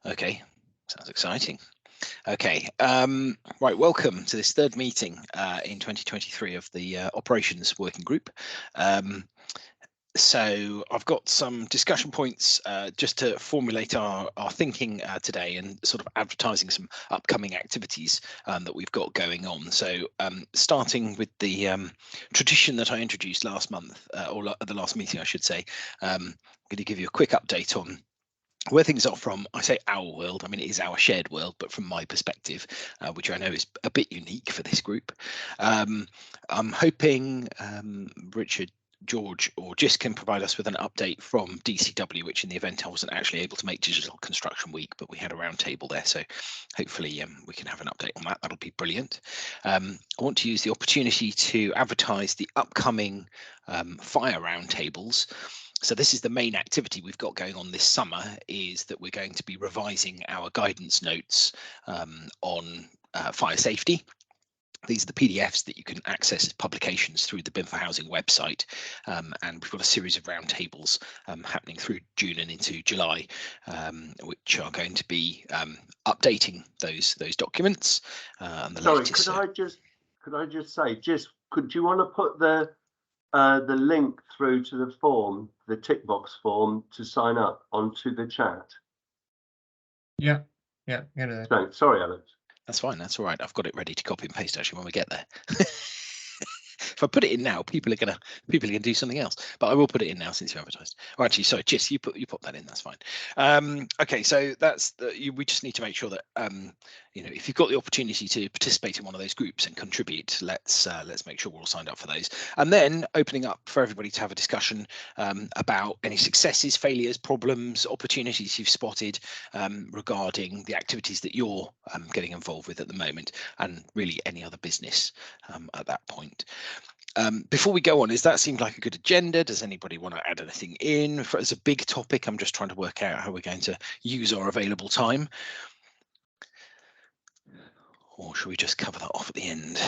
Okay, sounds exciting. Okay, right, welcome to this third meeting in 2023 of the Operations Working Group. Um, so I've got some discussion points just to formulate our thinking today and sort of advertising some upcoming activities that we've got going on. So starting with the tradition that I introduced last month, or at the last meeting, I should say, I'm going to give you a quick update on where things are from. I say our world, I mean, it is our shared world, but from my perspective, which I know is a bit unique for this group. I'm hoping Richard, George, or Jis can provide us with an update from DCW, which in the event I wasn't actually able to make Digital Construction Week, but we had a roundtable there. So hopefully we can have an update on that. That'll be brilliant. I want to use the opportunity to advertise the upcoming fire roundtables. So this is the main activity we've got going on this summer, is that we're going to be revising our guidance notes on fire safety. These are the PDFs that you can access as publications through the BIM4Housing website, and we've got a series of roundtables happening through June and into July, which are going to be updating those documents and the Sorry, latest. could I just say, could you want to put the link through to the form, the tick box form to sign up onto the chat? Yeah. So, sorry, Alex. That's fine. That's all right. I've got it ready to copy and paste actually when we get there. If I put it in now, people are gonna do something else. But I will put it in now since you advertised. Oh, actually, sorry, Jis, you put that in. That's fine. Okay, so that's we just need to make sure that if you've got the opportunity to participate in one of those groups and contribute, let's make sure we're all signed up for those. And then opening up for everybody to have a discussion about any successes, failures, problems, opportunities you've spotted regarding the activities that you're getting involved with at the moment, and really any other business at that point. Before we go on, does that seem like a good agenda? Does anybody want to add anything in as a big topic? I'm just trying to work out how we're going to use our available time. Or should we just cover that off at the end?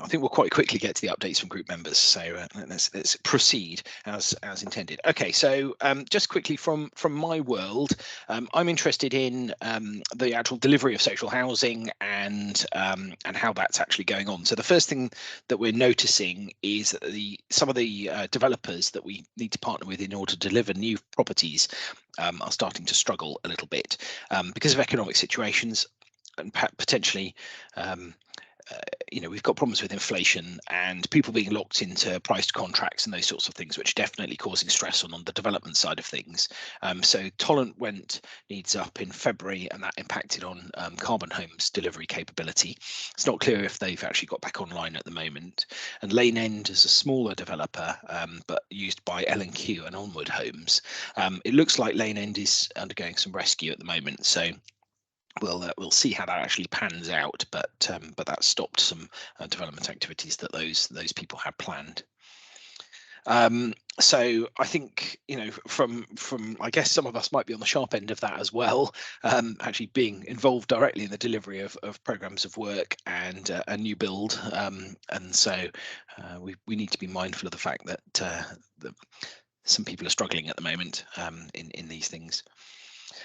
I think we'll quite quickly get to the updates from group members. So let's proceed as intended. Okay, so just quickly from my world, I'm interested in the actual delivery of social housing and how that's actually going on. So the first thing that we're noticing is that some of the developers that we need to partner with in order to deliver new properties are starting to struggle a little bit because of economic situations and potentially. We've got problems with inflation and people being locked into priced contracts and those sorts of things, which are definitely causing stress on the development side of things. So Tolerant went needs up in February, and that impacted on Carbon Home's delivery capability. It's not clear if they've actually got back online at the moment. And Lane End is a smaller developer, but used by L&Q and Onward Homes. It looks like Lane End is undergoing some rescue at the moment. So we'll see how that actually pans out, but that stopped some development activities that those people had planned. So I think from I guess some of us might be on the sharp end of that as well, actually being involved directly in the delivery of programs of work and a new build, and so we need to be mindful of the fact that some people are struggling at the moment in these things.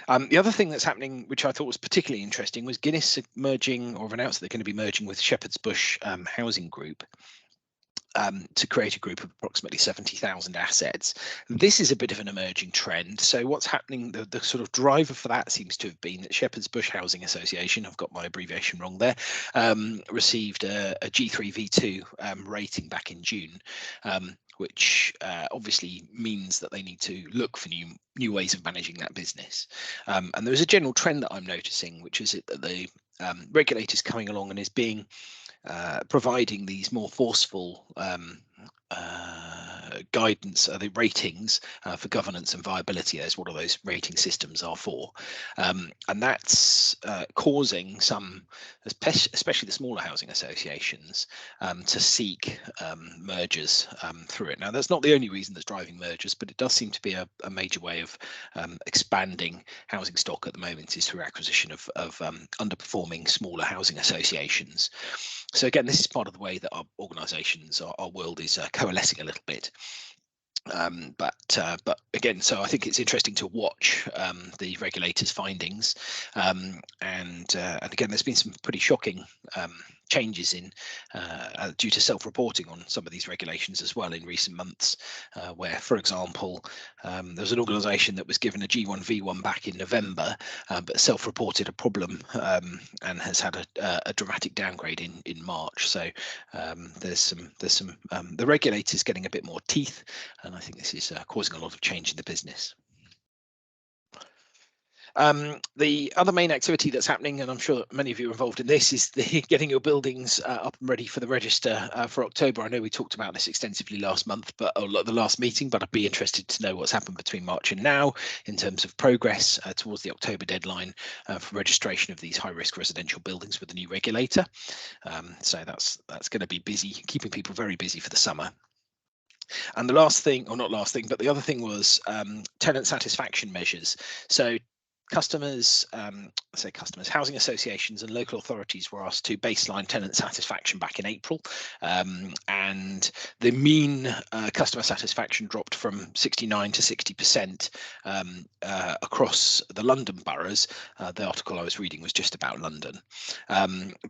The other thing that's happening, which I thought was particularly interesting, was Guinness merging or announced they're going to be merging with Shepherd's Bush Housing Group to create a group of approximately 70,000 assets. This is a bit of an emerging trend. So what's happening, the sort of driver for that seems to have been that Shepherd's Bush Housing Association, I've got my abbreviation wrong there, received a G3 V2 rating back in June. Which obviously means that they need to look for new ways of managing that business. And there's a general trend that I'm noticing, which is that the regulators coming along and is being providing these more forceful guidance, the ratings for governance and viability. That's what all those rating systems are for, and that's causing some, especially the smaller housing associations, to seek mergers through it. Now, that's not the only reason that's driving mergers, but it does seem to be a major way of expanding housing stock at the moment, is through acquisition of underperforming smaller housing associations. So again, this is part of the way that our organisations, our world is coalescing a little bit. But again, so I think it's interesting to watch the regulators' findings, and again, there's been some pretty shocking changes in due to self-reporting on some of these regulations as well in recent months, where, for example, there was an organisation that was given a G1V1 back in November, but self-reported a problem and has had a dramatic downgrade in March. So there's some the regulators getting a bit more teeth, and I think this is causing a lot of change in the business. The other main activity that's happening, and I'm sure that many of you are involved in this, is getting your buildings up and ready for the register for October. I know we talked about this extensively last month, but the last meeting, but I'd be interested to know what's happened between March and now in terms of progress towards the October deadline for registration of these high-risk residential buildings with the new regulator. So that's going to be busy, keeping people very busy for the summer. And the last thing, or not last thing, but the other thing was tenant satisfaction measures. So customers, housing associations and local authorities were asked to baseline tenant satisfaction back in April, and the mean customer satisfaction dropped from 69 to 60% across the London boroughs. The article I was reading was just about London,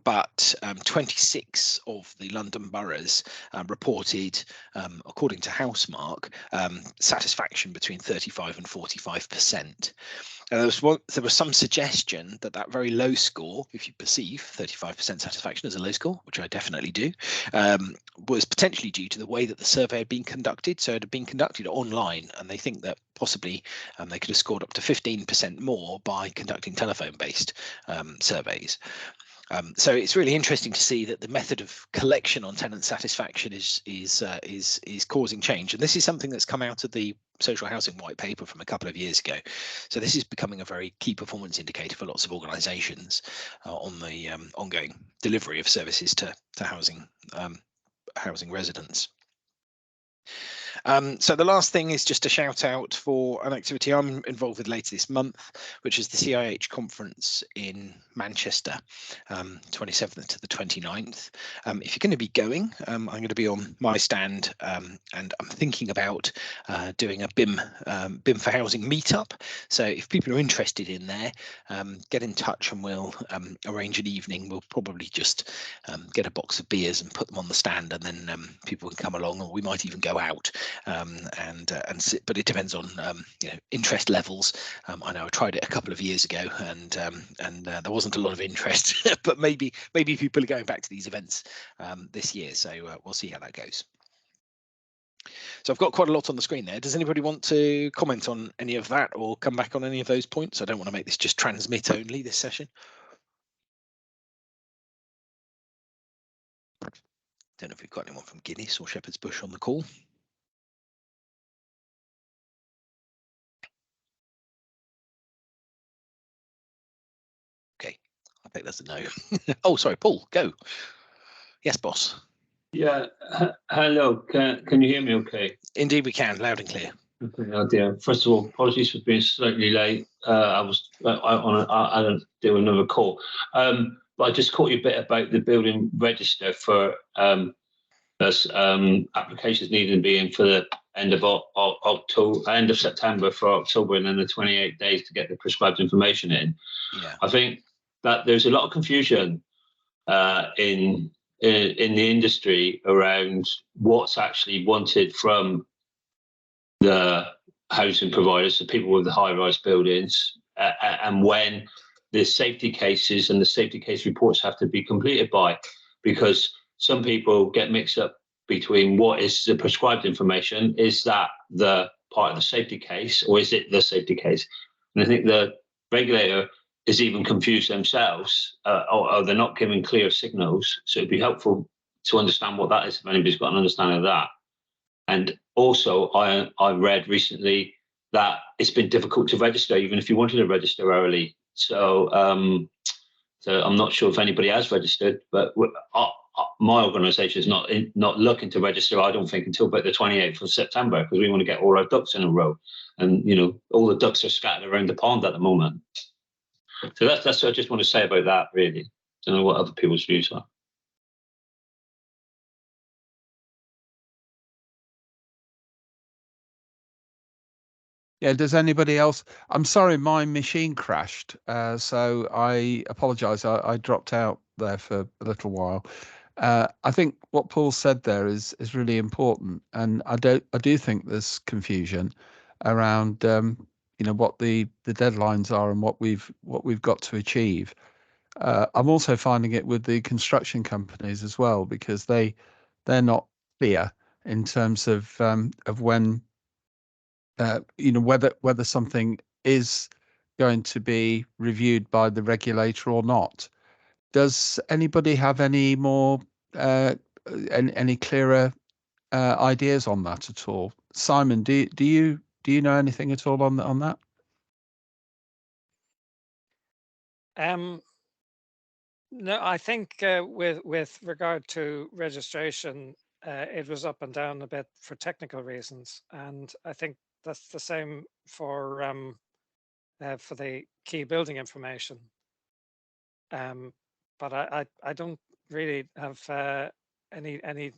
but 26 of the London boroughs reported, according to Housemark, satisfaction between 35 and 45%. There was some suggestion that that very low score, if you perceive 35% satisfaction as a low score, which I definitely do, was potentially due to the way that the survey had been conducted. So it had been conducted online, and they think that possibly they could have scored up to 15% more by conducting telephone-based surveys. So it's really interesting to see that the method of collection on tenant satisfaction is causing change, and this is something that's come out of the social housing white paper from a couple of years ago. So this is becoming a very key performance indicator for lots of organisations on the ongoing delivery of services to housing residents. So the last thing is just a shout out for an activity I'm involved with later this month, which is the CIH conference in Manchester, 27th to the 29th. If you're going to be going, I'm going to be on my stand, and I'm thinking about doing a BIM4Housing meetup. So if people are interested in there, get in touch and we'll arrange an evening. We'll probably just get a box of beers and put them on the stand, and then people can come along, or we might even go out and sit, but it depends on interest levels. I know I tried it a couple of years ago, and there wasn't a lot of interest, but maybe people are going back to these events this year, so we'll see how that goes. So I've got quite a lot on the screen there. Does anybody want to comment on any of that or come back on any of those points? I don't want to make this just transmit only, this session. Don't know if we've got anyone from Guinness or Shepherd's Bush on the call. Okay, I think that's a no. Oh, sorry, Paul, go. Yes, boss. Yeah, hello, can you hear me okay? Indeed we can, loud and clear. Okay, oh dear. First of all, apologies for being slightly late. I was I don't do another call. But I just caught you a bit about the building register for applications needing to be in for the end of October, end of September for October, and then the 28 days to get the prescribed information in. Yeah. I think that there's a lot of confusion in the industry around what's actually wanted from the housing providers, the people with the high-rise buildings, and when the safety cases and the safety case reports have to be completed by, because some people get mixed up between what is the prescribed information. Is that the part of the safety case, or is it the safety case? And I think the regulator is even confused themselves, or they're not giving clear signals. So it'd be helpful to understand what that is if anybody's got an understanding of that. And also, I read recently that it's been difficult to register, even if you wanted to register early. So, so I'm not sure if anybody has registered, but my organisation is not looking to register, I don't think, until about the 28th of September, because we want to get all our ducks in a row. And, you know, all the ducks are scattered around the pond at the moment. So that's what I just want to say about that, really. Don't know what other people's views are. Yeah, does anybody else? I'm sorry, my machine crashed, so I apologise. I dropped out there for a little while. I think what Paul said there is really important, and I do think there's confusion around what the deadlines are and what we've got to achieve. I'm also finding it with the construction companies as well, because they're not clear in terms of when whether something is going to be reviewed by the regulator or not. Does anybody have any more any clearer ideas on that at all? Simon, do you know anything at all on that? No, I think with regard to registration, it was up and down a bit for technical reasons, and I think that's the same for the key building information. But I don't really have any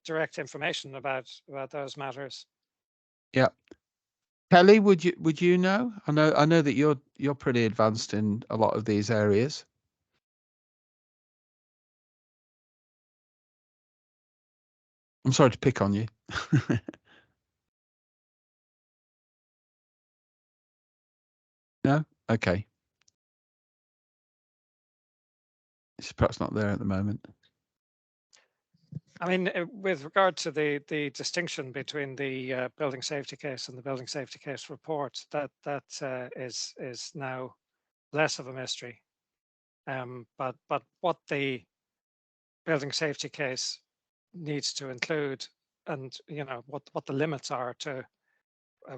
direct information about those matters. Yeah. Kelly, would you know? I know that you're pretty advanced in a lot of these areas. I'm sorry to pick on you. No? Okay. It's perhaps not there at the moment. I mean, with regard to the distinction between the building safety case and the building safety case report, that is now less of a mystery. But what the building safety case needs to include, and what the limits are to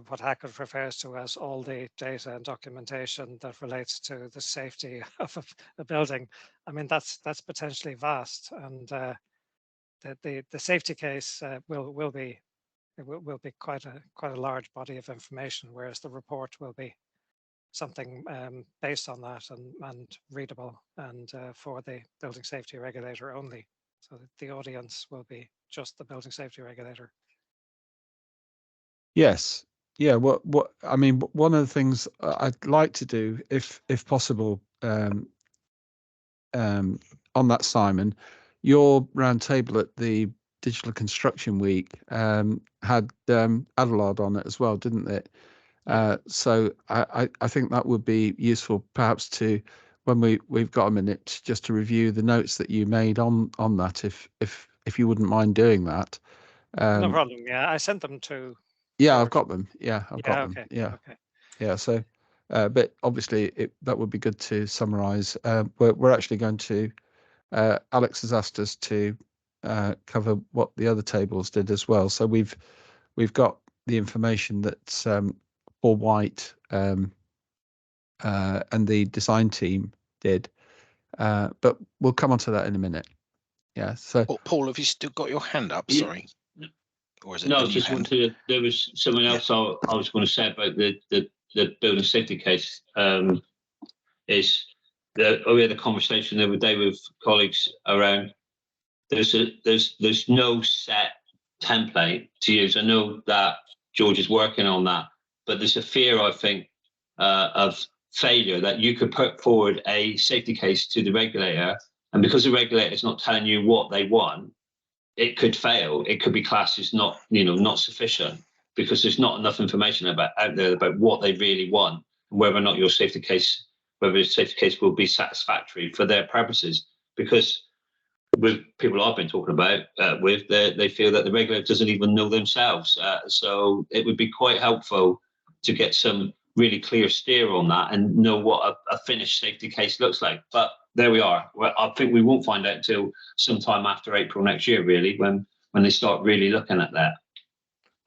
what Hackett refers to as all the data and documentation that relates to the safety of a building. I mean, that's potentially vast, and the safety case will be quite a large body of information, whereas the report will be something based on that and readable and for the building safety regulator only. So that the audience will be just the building safety regulator. Yes. Yeah. What I mean, one of the things I'd like to do, if possible, on that, Simon, your roundtable at the Digital Construction Week had Adelard on it as well, didn't it? So I think that would be useful, perhaps, to when we've got a minute, just to review the notes that you made on that, if you wouldn't mind doing that. No problem. Yeah, I sent them to. Yeah, George. I've got them. Yeah, I've got them. Okay. Yeah. Okay. Yeah. So, but obviously that would be good to summarise. We're actually going to. Alex has asked us to cover what the other tables did as well. So we've got the information that Paul White and the design team did, but we'll come on to that in a minute. Yeah. So Paul, have you still got your hand up? Yeah. Sorry. Or is it No, a I new just hand? wanted to, there was something else I was going to say about the building safety case. Is we had a conversation the other day with colleagues around there's no set template to use. I know that George is working on that, but there's a fear, I think, of failure, that you could put forward a safety case to the regulator, and because the regulator is not telling you what they want, it could fail. It could be classed as not sufficient, because there's not enough information out there about what they really want and whether or not your safety case, whether the safety case will be satisfactory for their purposes. Because with people I've been talking about they feel that the regulator doesn't even know themselves. So it would be quite helpful to get some really clear steer on that and know what a finished safety case looks like. But there we are. Well, I think we won't find out until sometime after April next year, really, when they start really looking at that.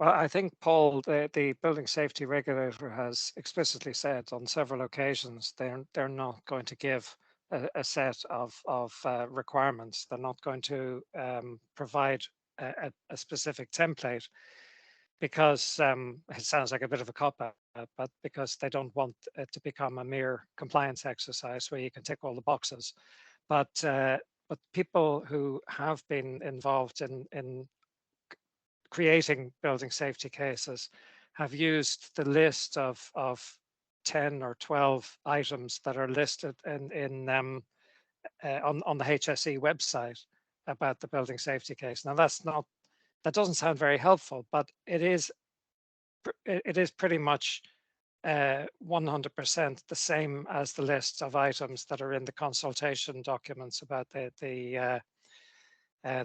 Well, I think, Paul, the building safety regulator has explicitly said on several occasions they're not going to give a set of requirements. They're not going to provide a specific template, because it sounds like a bit of a cop-out, but because they don't want it to become a mere compliance exercise where you can tick all the boxes. But people who have been involved in creating building safety cases have used the list of 10 or 12 items that are listed on the HSE website about the building safety case. Now that doesn't sound very helpful, but it is pretty much 100% the same as the list of items that are in the consultation documents about the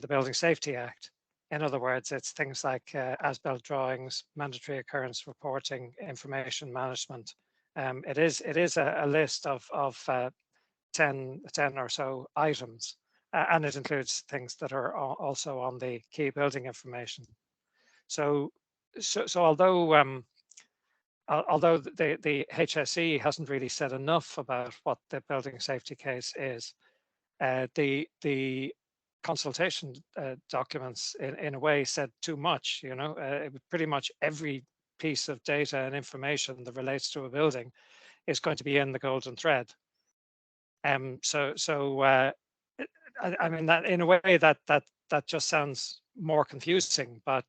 Building Safety Act. In other words, it's things like as-built drawings, mandatory occurrence reporting, information management. It is a list of 10 or so items, and it includes things that are also on the key building information. So although the HSE hasn't really said enough about what the building safety case is, the consultation documents in a way said too much. Pretty much every piece of data and information that relates to a building is going to be in the golden thread. I mean, that in a way that just sounds more confusing, but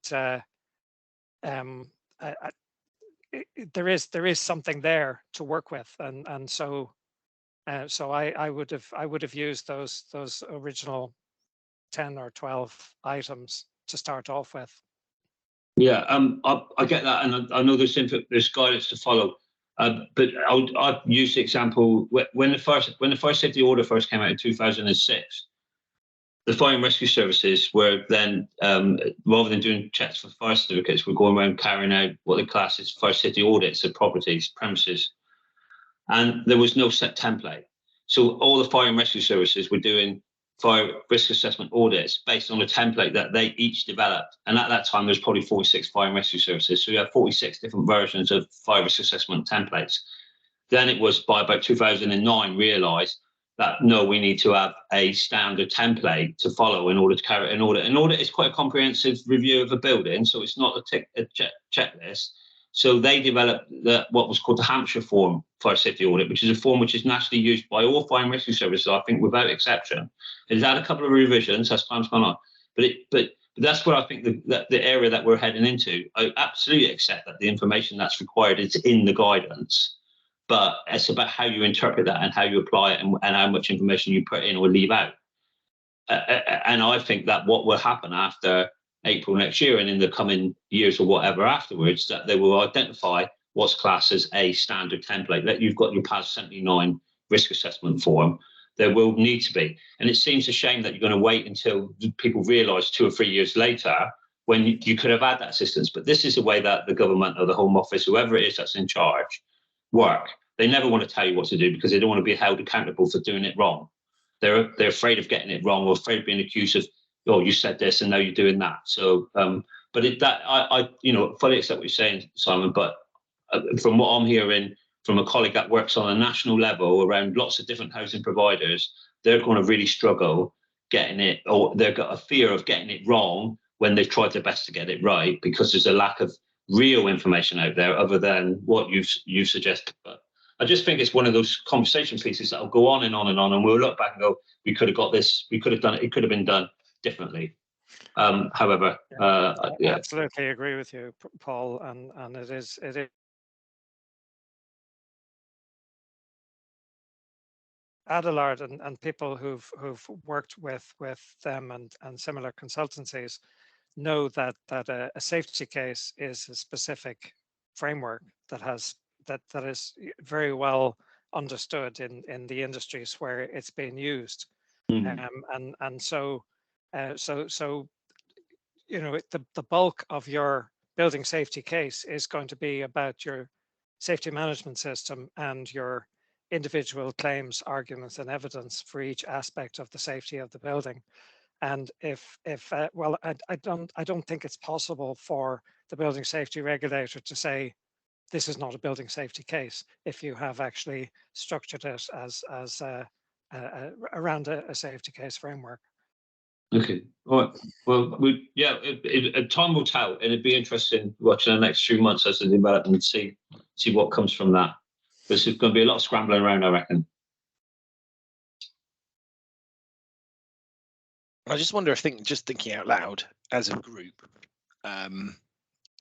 there is something there to work with, and so I would have used those original 10 or 12 items to start off with. Yeah, I get that, and I know there's guidance to follow. But I'll use the example when the fire safety order first came out in 2006. The fire and rescue services were then, rather than doing checks for fire certificates, were going around carrying out what they class as fire safety audits of properties, premises, and there was no set template. So all the fire and rescue services were doing fire risk assessment audits based on a template that they each developed. And at that time, there's probably 46 fire and rescue services. So you have 46 different versions of fire risk assessment templates. Then it was by about 2009 realized that, no, we need to have a standard template to follow in order to carry an audit. An audit is quite a comprehensive review of a building, so it's not a checklist. So they developed what was called the Hampshire Form Fire Safety Audit, which is a form which is nationally used by all fire and rescue services, I think, without exception. It's had a couple of revisions as time's gone on, but that's what I think the area that we're heading into. I absolutely accept that the information that's required is in the guidance, but it's about how you interpret that and how you apply it and how much information you put in or leave out. And I think that what will happen after April next year and in the coming years or whatever afterwards, that they will identify what's classed as a standard template. That you've got your PAS 79 risk assessment form. There will need to be. And it seems a shame that you're going to wait until people realise 2 or 3 years later when you could have had that assistance. But this is the way that the government or the Home Office, whoever it is that's in charge, work. They never want to tell you what to do because they don't want to be held accountable for doing it wrong. They're afraid of getting it wrong or afraid of being accused of, oh, you said this and now you're doing that. So, but I fully accept what you're saying, Simon. But from what I'm hearing from a colleague that works on a national level around lots of different housing providers, they're going to really struggle getting it, or they've got a fear of getting it wrong when they've tried their best to get it right because there's a lack of real information out there other than what you've suggested. But I just think it's one of those conversation pieces that will go on and on and on, and we'll look back and go, we could have got this, we could have done it, it could have been done differently. However, I absolutely agree with you, Paul, and it is. Adelard and people who've worked with them and similar consultancies know that a safety case is a specific framework that is very well understood in the industries where it's being used. And so the bulk of your building safety case is going to be about your safety management system and your individual claims, arguments, and evidence for each aspect of the safety of the building. And I don't think it's possible for the building safety regulator to say this is not a building safety case if you have actually structured it as around a safety case framework. Okay. All right. Well, time will tell, and it'd be interesting watching the next 3 months as they develop and see what comes from that. There's going to be a lot of scrambling around, I reckon. I just wonder if just thinking out loud as a group,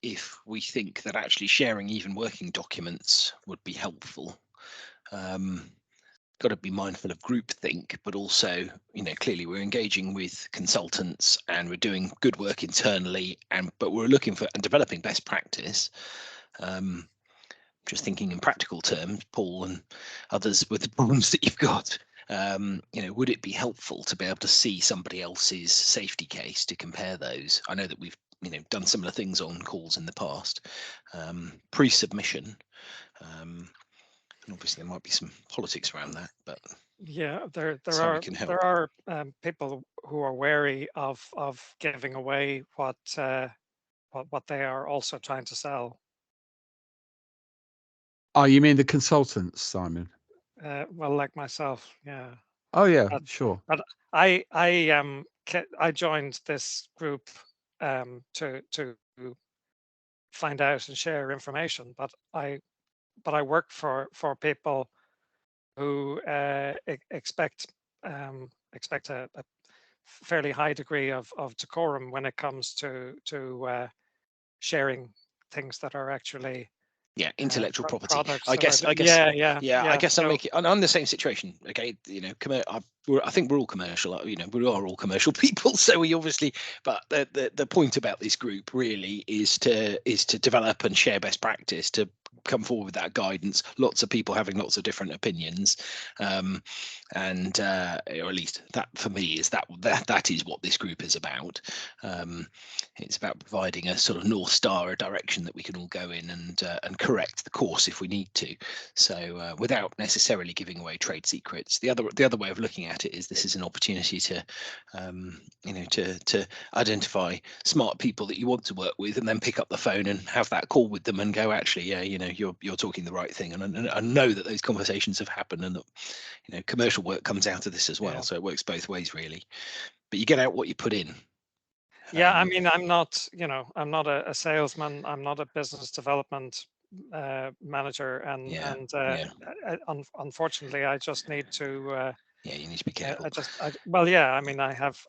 if we think that actually sharing even working documents would be helpful. Got to be mindful of groupthink, but also, clearly we're engaging with consultants and we're doing good work internally, but we're looking for and developing best practice. Just thinking in practical terms, Paul and others with the problems that you've got, would it be helpful to be able to see somebody else's safety case to compare those? I know that we've done similar things on calls in the past, pre-submission. Obviously, there might be some politics around that, but yeah, there can help. are people who are wary of giving away what they are also trying to sell. Oh, you mean the consultants, Simon? Well, like myself, yeah. Oh yeah, But- sure. But I joined this group to find out and share information, but I work for people who expect a fairly high degree of decorum when it comes to sharing things that are actually intellectual property. products. I guess. Yeah. I guess So, I'm the same situation. Okay, I think we're all commercial. We are all commercial people. So we obviously, but the point about this group really is to develop and share best practice, to come forward with that guidance. Lots of people having lots of different opinions, and or at least that for me is that is what this group is about. It's about providing a sort of North Star, a direction that we can all go in and correct the course if we need to. So without necessarily giving away trade secrets. The other way of looking at it is this is an opportunity to to identify smart people that you want to work with, and then pick up the phone and have that call with them and go, actually, yeah, you're talking the right thing. And I know that those conversations have happened, and that commercial work comes out of this as well. Yeah. So it works both ways really. But you get out what you put in. Yeah, I mean, I'm not a salesman. I'm not a business development manager, and unfortunately, I just need to. You need to be careful. I mean, I have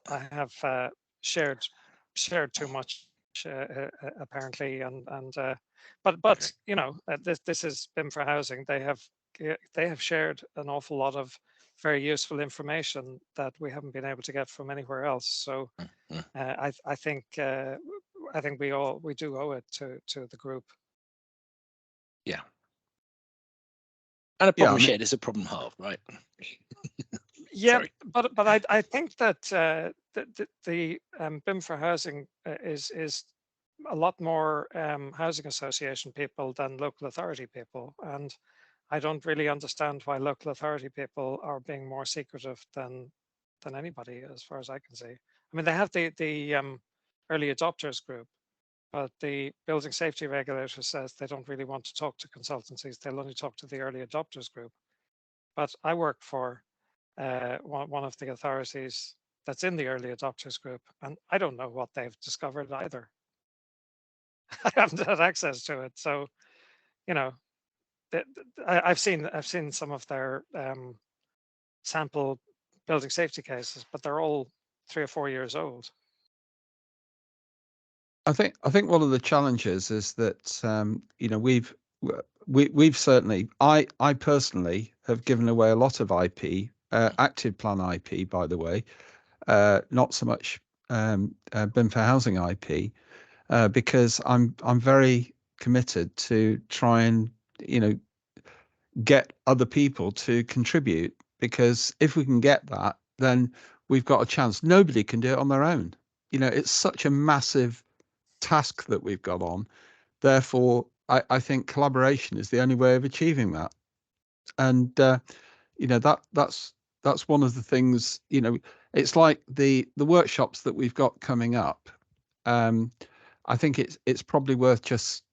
shared too much apparently, but this is BIM4Housing. They have shared an awful lot of very useful information that we haven't been able to get from anywhere else. So. I think we do owe it to the group. Yeah. And a problem shared is a problem halved, right? Yeah, but I think that the BIM4Housing is a lot more housing association people than local authority people, and I don't really understand why local authority people are being more secretive than anybody, as far as I can see. I mean, they have the early adopters group, but the building safety regulator says they don't really want to talk to consultancies. They'll only talk to the early adopters group. But I work for one of the authorities that's in the early adopters group, and I don't know what they've discovered either. I haven't had access to it, so I've seen some of their sample building safety cases, but they're all 3 or 4 years old. I think one of the challenges is that we've certainly, I personally have given away a lot of IP, active plan IP, by the way, not so much BIM4Housing IP, because I'm very committed to try and get other people to contribute, because if we can get that, then we've got a chance. Nobody can do it on their own. It's such a massive task that we've got on. Therefore, I think collaboration is the only way of achieving that. And that's one of the things. It's like the workshops that we've got coming up. I think it's probably worth just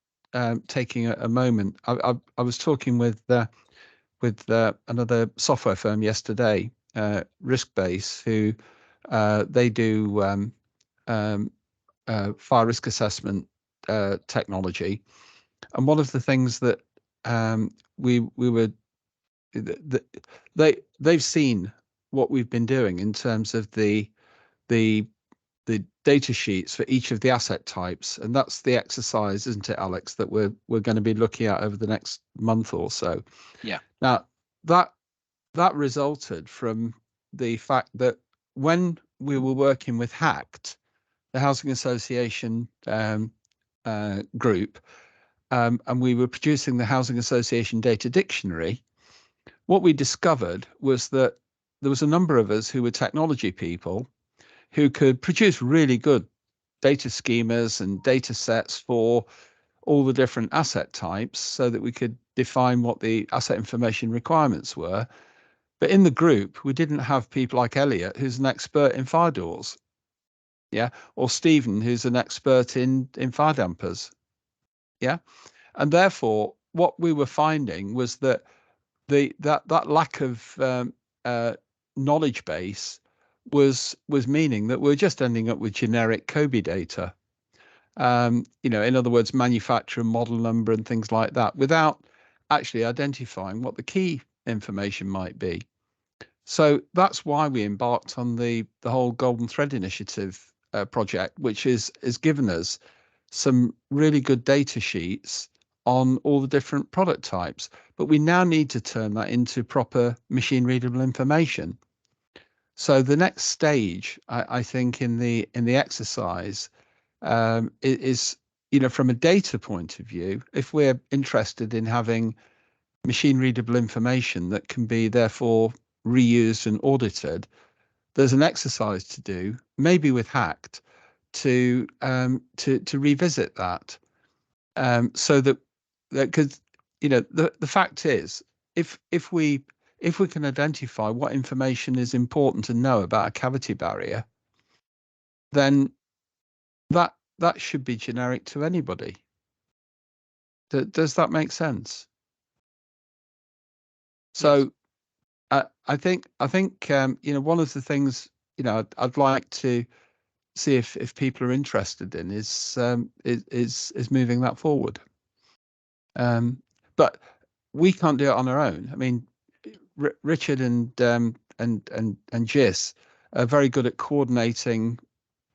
taking a moment. I was talking with another software firm yesterday, Riskbase, who they do fire risk assessment technology, and one of the things that we were they've seen what we've been doing in terms of the data sheets for each of the asset types, and that's the exercise, isn't it, Alex, that we're going to be looking at over the next month or so. Yeah. Now that resulted from the fact that when we were working with HACT, the Housing Association group, and we were producing the Housing Association Data Dictionary, what we discovered was that there was a number of us who were technology people who could produce really good data schemas and data sets for all the different asset types so that we could define what the asset information requirements were. But in the group, we didn't have people like Elliot, who's an expert in fire doors, yeah, or Stephen, who's an expert in fire dampers, yeah. And therefore, what we were finding was that that lack of knowledge base was meaning that we're just ending up with generic COBie data. In other words, manufacturer, model number, and things like that, without actually identifying what the key information might be. So that's why we embarked on the whole Golden Thread Initiative project, which has given us some really good data sheets on all the different product types. But we now need to turn that into proper machine readable information. So the next stage, I think, in the exercise is, from a data point of view, if we're interested in having machine readable information that can be therefore reused and audited, there's an exercise to do, maybe with HACT, to revisit that, so that because the fact is, if we can identify what information is important to know about a cavity barrier, then that should be generic to anybody. Does that make sense? So yes. I think one of the things I'd like to see if people are interested in is moving that forward. But we can't do it on our own. I mean, Richard and Jis are very good at coordinating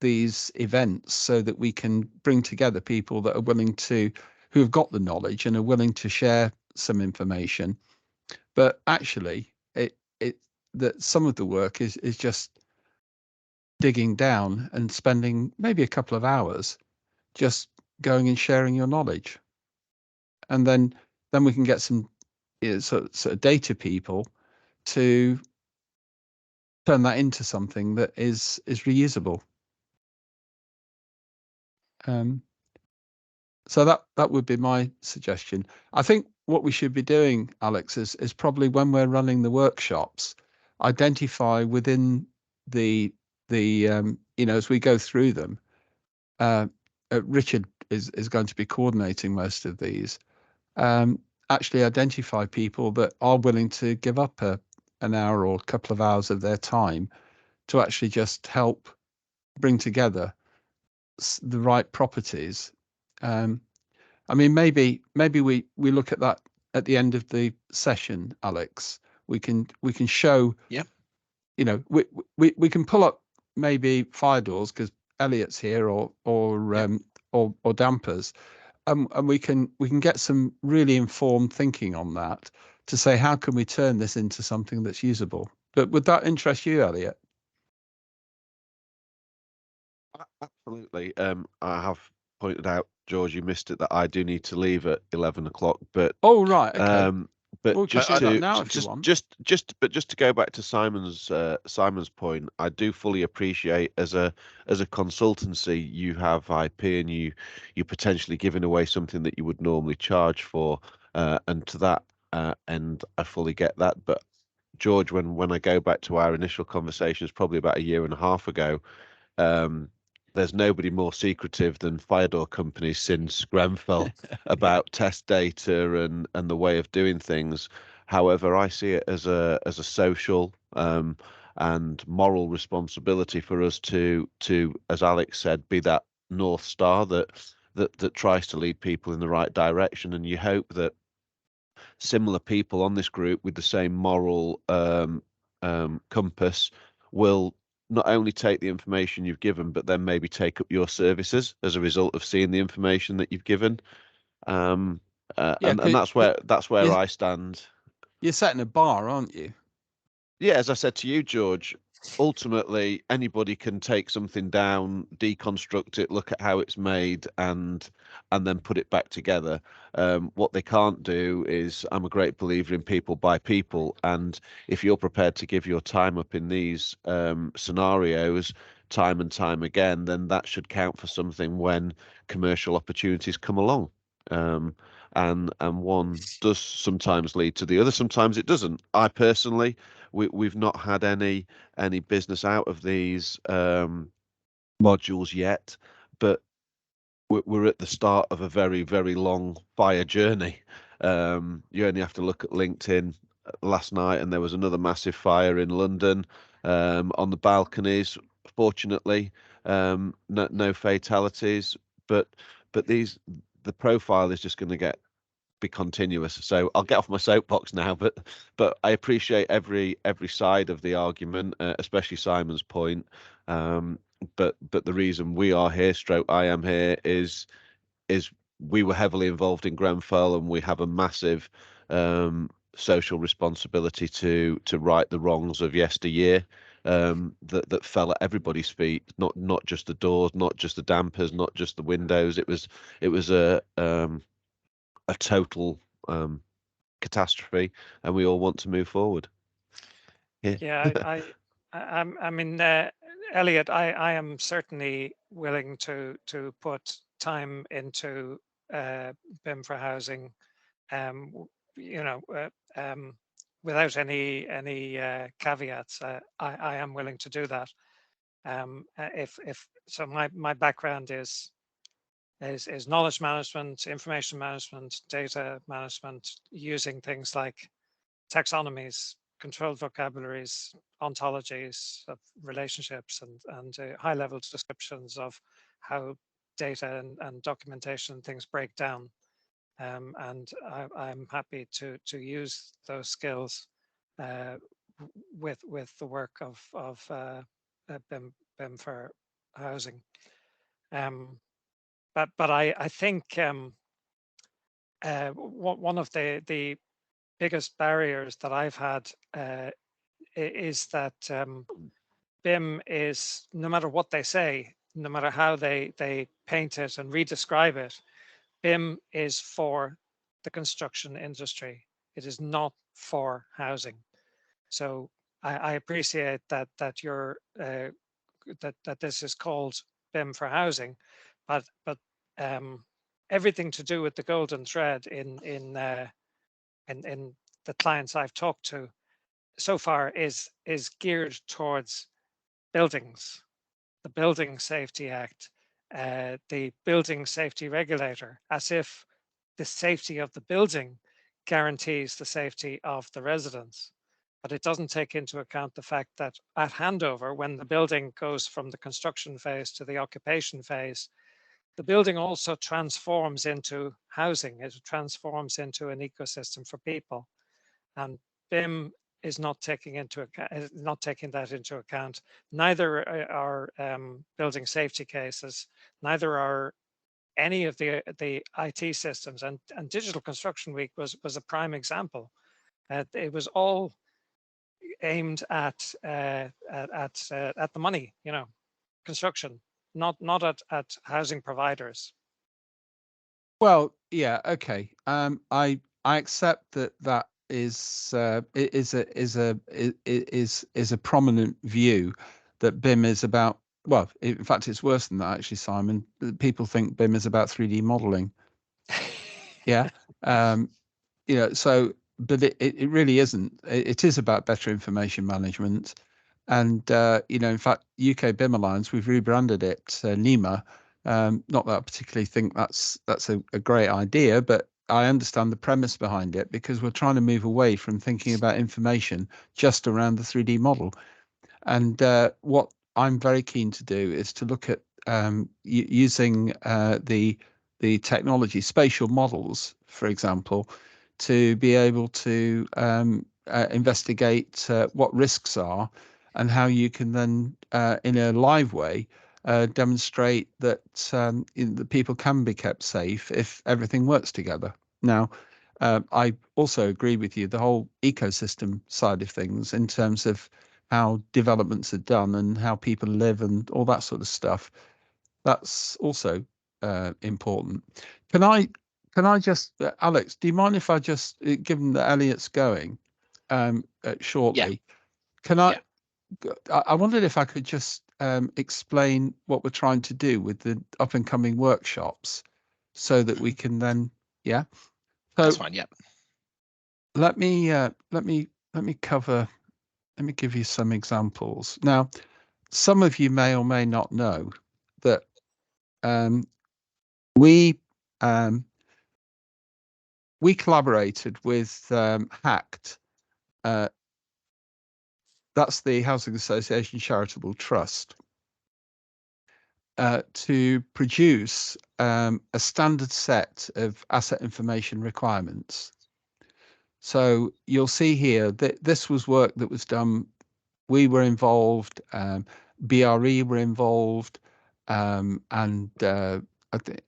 these events so that we can bring together people that are willing to, who have got the knowledge and are willing to share some information. But actually, that some of the work is just digging down and spending maybe a couple of hours just going and sharing your knowledge, and then we can get some sort of data people to turn that into something that is reusable. So that would be my suggestion. I think what we should be doing, Alex, is probably when we're running the workshops, identify within the as we go through them. Richard is going to be coordinating most of these. Actually identify people that are willing to give up an hour or a couple of hours of their time to actually just help bring together the right properties. I mean, maybe we look at that at the end of the session, Alex. We can show. Yeah. We can pull up maybe fire doors because Elliot's here, or dampers, and we can get some really informed thinking on that to say how can we turn this into something that's usable. But would that interest you, Elliot? Absolutely. I have pointed out, George, you missed it, that I do need to leave at 11 o'clock. But oh right, okay. But we'll just to go back to Simon's point, I do fully appreciate as a consultancy you have IP and you're potentially giving away something that you would normally charge for, and to that end I fully get that. But George, when I go back to our initial conversations probably about a year and a half ago, there's nobody more secretive than fire door companies since Grenfell about test data and the way of doing things. However, I see it as a social and moral responsibility for us to, as Alex said, be that North Star that tries to lead people in the right direction. And you hope that similar people on this group with the same moral compass will not only take the information you've given, but then maybe take up your services as a result of seeing the information that you've given. And that's where I stand. You're setting a bar, aren't you? Yeah, as I said to you, George, ultimately anybody can take something down, deconstruct it, look at how it's made, and then put it back together. What they can't do is, I'm a great believer in people by people, and if you're prepared to give your time up in these scenarios time and time again, then that should count for something when commercial opportunities come along. And one does sometimes lead to the other, sometimes it doesn't. I personally, we've not had any business out of these modules yet, but we're at the start of a very, very long fire journey. You only have to look at LinkedIn last night, and there was another massive fire in London on the balconies. Fortunately, no fatalities, but the profile is just going to be continuous. So I'll get off my soapbox now, but I appreciate every side of the argument, especially Simon's point. But the reason we are here, I am here, is we were heavily involved in Grenfell, and we have a massive social responsibility to right the wrongs of yesteryear that fell at everybody's feet, not just the doors, not just the dampers, not just the windows. It was a total catastrophe, and we all want to move forward. Yeah, I mean, Elliot, I am certainly willing to put time into BIM4Housing, you know, without any caveats. I am willing to do that. If so, my background is knowledge management, information management, data management, using things like taxonomies, controlled vocabularies, ontologies of relationships, and high-level descriptions of how data and documentation and things break down. And I'm happy to use those skills with the work of BIM4Housing. But I think one of the biggest barriers that I've had is that BIM is, no matter what they say, no matter how they paint it and redescribe it, BIM is for the construction industry. It is not for housing. So I appreciate that you're that this is called BIM4Housing, but everything to do with the golden thread in the clients I've talked to so far is geared towards buildings, the Building Safety Act, the Building Safety Regulator, as if the safety of the building guarantees the safety of the residents. But it doesn't take into account the fact that at handover, when the building goes from the construction phase to the occupation phase, the building also transforms into housing. It transforms into an ecosystem for people. And BIM is not taking that into account. Neither are building safety cases, neither are any of the IT systems. And Digital Construction Week was a prime example. It was all aimed at the money, construction, not at housing providers. Well, yeah, okay. I accept that is a prominent view that BIM is about. Well, in fact, it's worse than that, actually, Simon. People think BIM is about 3D modeling. Yeah. So, but it really isn't. It is about better information management. And, in fact, UK BIM Alliance, we've rebranded it NEMA. Not that I particularly think that's a great idea, but I understand the premise behind it, because we're trying to move away from thinking about information just around the 3D model. And what I'm very keen to do is to look at using the technology, spatial models, for example, to be able to investigate what risks are, and how you can then, in a live way, demonstrate that the people can be kept safe if everything works together. Now, I also agree with you, the whole ecosystem side of things in terms of how developments are done and how people live and all that sort of stuff. That's also important. Can I just, Alex, do you mind if I just, given that Elliot's going shortly, can I? I wondered if I could just explain what we're trying to do with the up and coming workshops, so that we can then, yeah. So that's fine. Yeah. let me cover. Let me give you some examples. Now, some of you may or may not know that we collaborated with HACT. That's the Housing Association Charitable Trust, to produce a standard set of asset information requirements. So you'll see here that this was work that was done. We were involved, BRE were involved, and I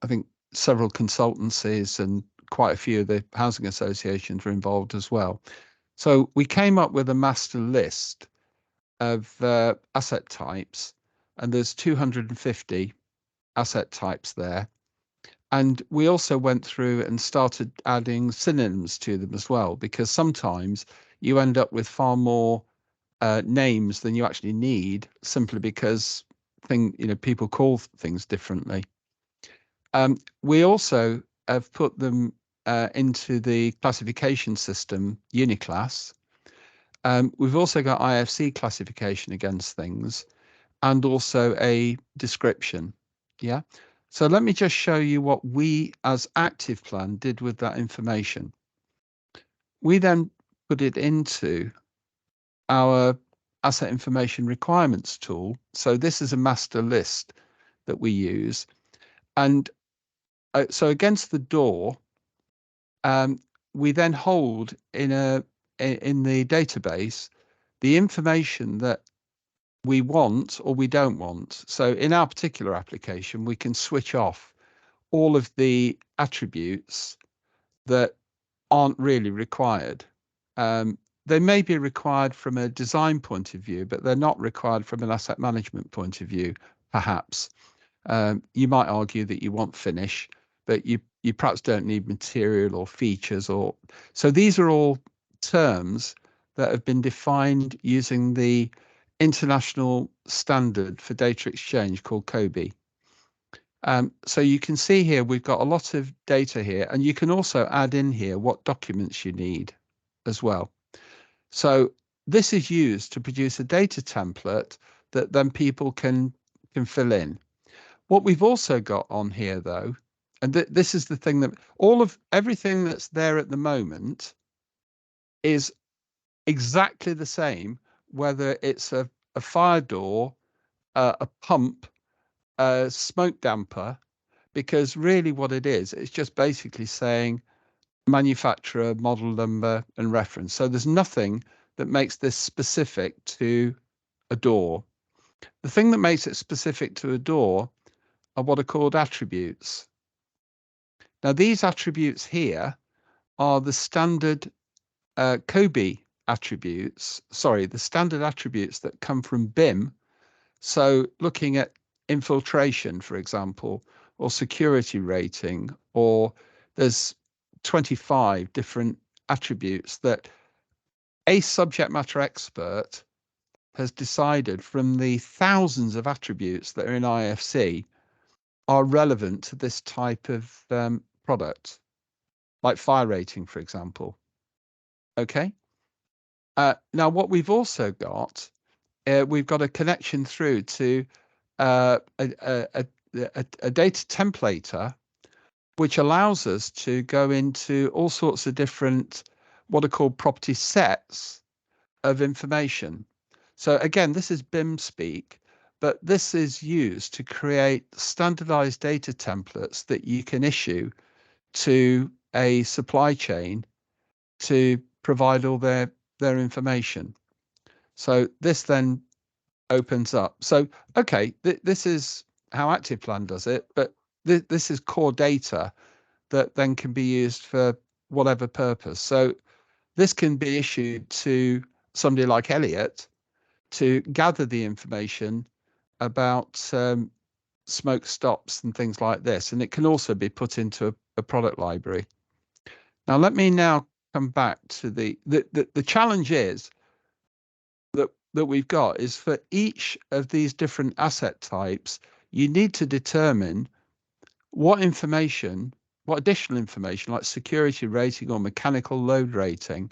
think several consultancies and quite a few of the housing associations were involved as well. So we came up with a master list of asset types, and there's 250 asset types there. And we also went through and started adding synonyms to them as well, because sometimes you end up with far more names than you actually need, simply because people call things differently. We also have put them into the classification system Uniclass. We've also got IFC classification against things, and also a description. Yeah. So let me just show you what we as Active Plan did with that information. We then put it into our asset information requirements tool. So this is a master list that we use. And so against the door, we then hold in the database the information that we want or we don't want. So in our particular application, we can switch off all of the attributes that aren't really required. They may be required from a design point of view, but they're not required from an asset management point of view, perhaps. You might argue that you want finish, but you perhaps don't need material or features. So these are all terms that have been defined using the international standard for data exchange called COBE. So you can see here we've got a lot of data here, and you can also add in here what documents you need as well. So this is used to produce a data template that then people can fill in. What we've also got on here, though, and this is the thing that everything that's there at the moment is exactly the same, whether it's a fire door, a pump, a smoke damper, because really what it is, it's just basically saying manufacturer, model number, and reference. So there's nothing that makes this specific to a door. The thing that makes it specific to a door are what are called attributes. Now, these attributes here are the standard COBE attributes, the standard attributes that come from BIM. So looking at infiltration, for example, or security rating, or there's 25 different attributes that a subject matter expert has decided from the thousands of attributes that are in IFC are relevant to this type of product, like fire rating, for example. Okay. Now, what we've also got, we've got a connection through to a data templater, which allows us to go into all sorts of different, what are called property sets of information. So again, this is BIM speak, but this is used to create standardized data templates that you can issue to a supply chain to provide all their information. So this then opens up. So, okay, this is how ActivePlan does it, but this is core data that then can be used for whatever purpose. So this can be issued to somebody like Elliot to gather the information about smoke stops and things like this. And it can also be put into a product library. Now, let me now come back to the challenge is that we've got is for each of these different asset types, you need to determine what information, what additional information like security rating or mechanical load rating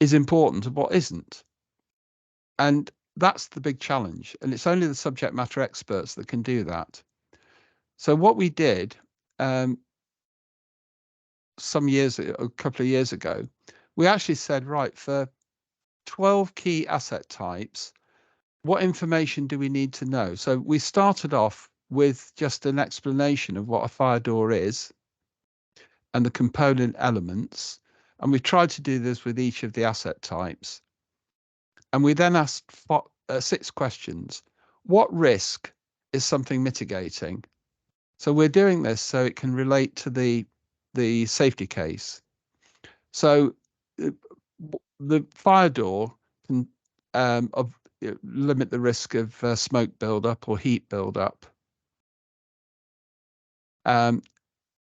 is important and what isn't. And that's the big challenge. And it's only the subject matter experts that can do that. So what we did some years, a couple of years ago, we actually said, right, for 12 key asset types, what information do we need to know? So we started off with just an explanation of what a fire door is and the component elements. And we tried to do this with each of the asset types. And we then asked 6 questions. What risk is something mitigating? So we're doing this so it can relate to the safety case. So the fire door can limit the risk of smoke buildup or heat buildup.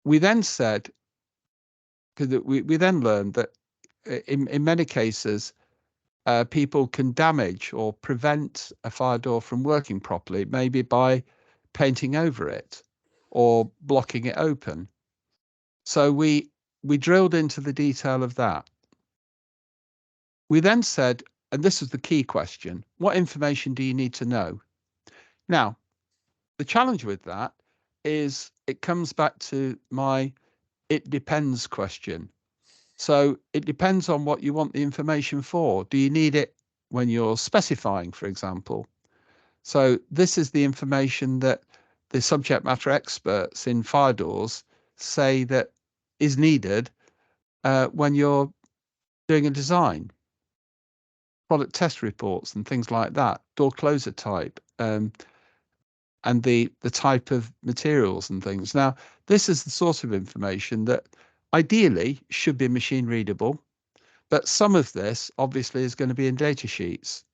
We then said, because we then learned that in many cases, people can damage or prevent a fire door from working properly, maybe by painting over it or blocking it open. So we drilled into the detail of that. We then said, and this is the key question, what information do you need to know? Now, the challenge with that is it comes back to my it depends question. So it depends on what you want the information for. Do you need it when you're specifying, for example? So this is the information that the subject matter experts in fire doors say that is needed when you're doing a design. Product test reports and things like that, door closer type, and the type of materials and things. Now, this is the sort of information that ideally should be machine readable, but some of this obviously is going to be in data sheets.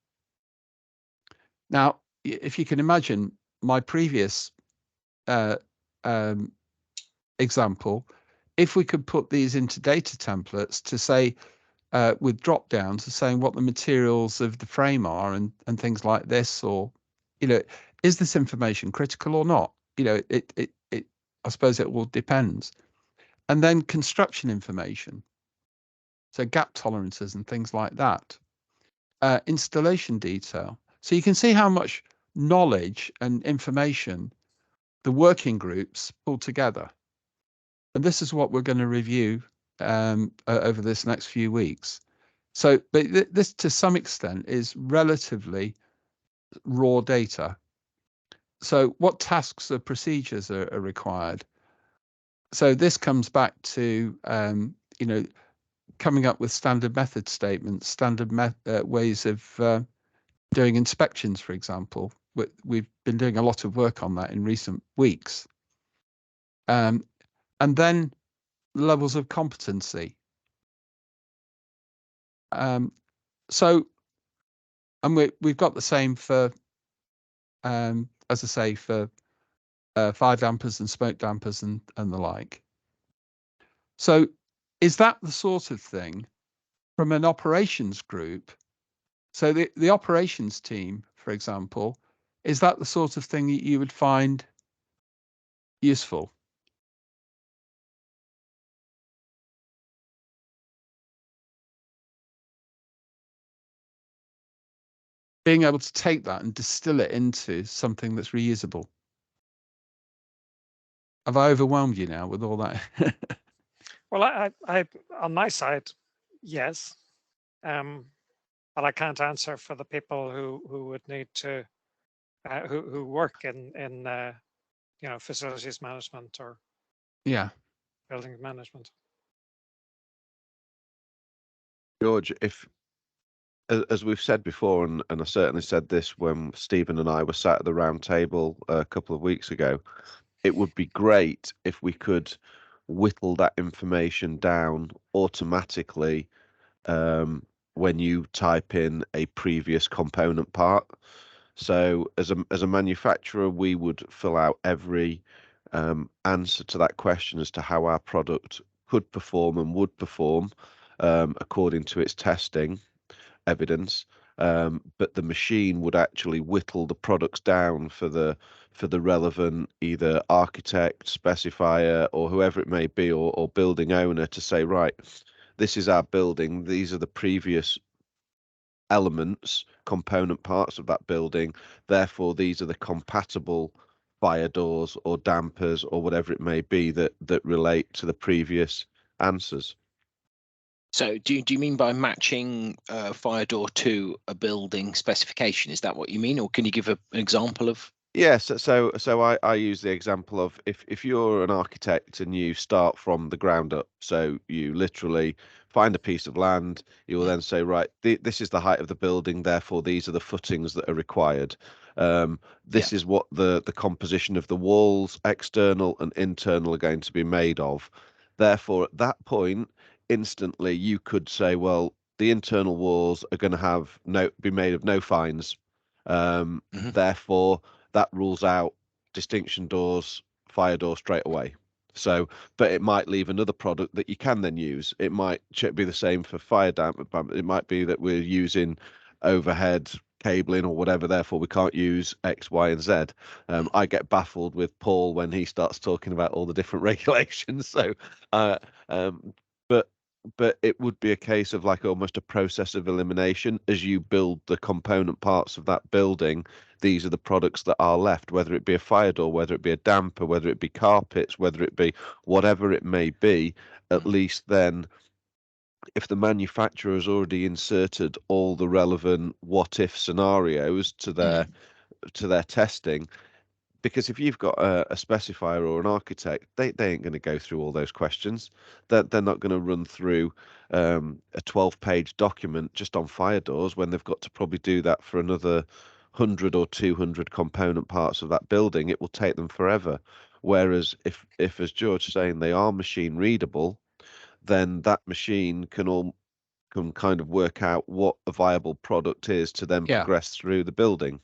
Now, if you can imagine my previous example, if we could put these into data templates to say, with drop downs to saying what the materials of the frame are and things like this, or, you know, is this information critical or not? You know, it I suppose it will depend. And then construction information, so gap tolerances and things like that. Installation detail. So you can see how much knowledge and information the working groups pull together. And this is what we're going to review over this next few weeks. So, but this to some extent is relatively raw data. So what tasks or procedures are required? So this comes back to, you know, coming up with standard method statements, standard ways of doing inspections, for example. We've been doing a lot of work on that in recent weeks. And then levels of competency. So, and we've got the same for, as I say, for fire dampers and smoke dampers and the like. So is that the sort of thing from an operations group? So the operations team, for example, is that the sort of thing that you would find useful? Being able to take that and distill it into something that's reusable. Have I overwhelmed you now with all that? Well, I on my side, yes, but I can't answer for the people who would need to who work in you know, facilities management or Yeah, building management. George, as we've said before, and I certainly said this when Stephen and I were sat at the round table a couple of weeks ago, it would be great if we could whittle that information down automatically when you type in a previous component part. So as a manufacturer, we would fill out every answer to that question as to how our product could perform and would perform according to its testing evidence. But the machine would actually whittle the products down for the relevant either architect, specifier, or whoever it may be, or building owner to say, right, this is our building. These are the previous elements, component parts of that building. Therefore, these are the compatible fire doors or dampers or whatever it may be that relate to the previous answers. So do you mean by matching fire door to a building specification? Is that what you mean, or can you give an example of? Yes, so I use the example of if you're an architect and you start from the ground up, so you literally find a piece of land, you will then say, right, this is the height of the building, therefore these are the footings that are required. This is what the composition of the walls, external and internal, are going to be made of. Therefore, at that point, instantly you could say, well, the internal walls are going to be made of no fines. Therefore, that rules out distinction doors, fire door straight away. So, but it might leave another product that you can then use. It might be the same for fire damper. It might be that we're using overhead cabling or whatever, therefore we can't use X, Y, and Z. I get baffled with Paul when he starts talking about all the different regulations. So, but it would be a case of like almost a process of elimination as you build the component parts of that building. These are the products that are left, whether it be a fire door, whether it be a damper, whether it be carpets, whether it be whatever it may be. At least then, if the manufacturer has already inserted all the relevant what if scenarios to their testing, because if you've got a specifier or an architect, they ain't going to go through all those questions. They're not going to run through a 12-page document just on fire doors when they've got to probably do that for another 100 or 200 component parts of that building. It will take them forever. Whereas if as George saying, they are machine readable, then that machine can kind of work out what a viable product is to then progress through the building.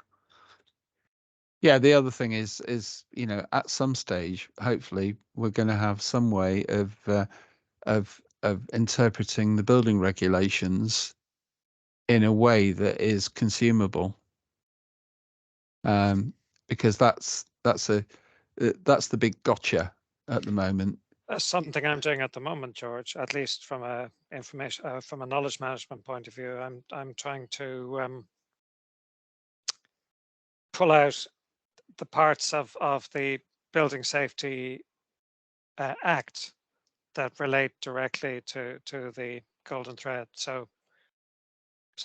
Yeah, the other thing is at some stage, hopefully, we're going to have some way of interpreting the building regulations in a way that is consumable, because that's the big gotcha at the moment. That's something I'm doing at the moment, George. At least from a knowledge management point of view, I'm trying to pull out the parts of the Building Safety Act that relate directly to the golden thread. So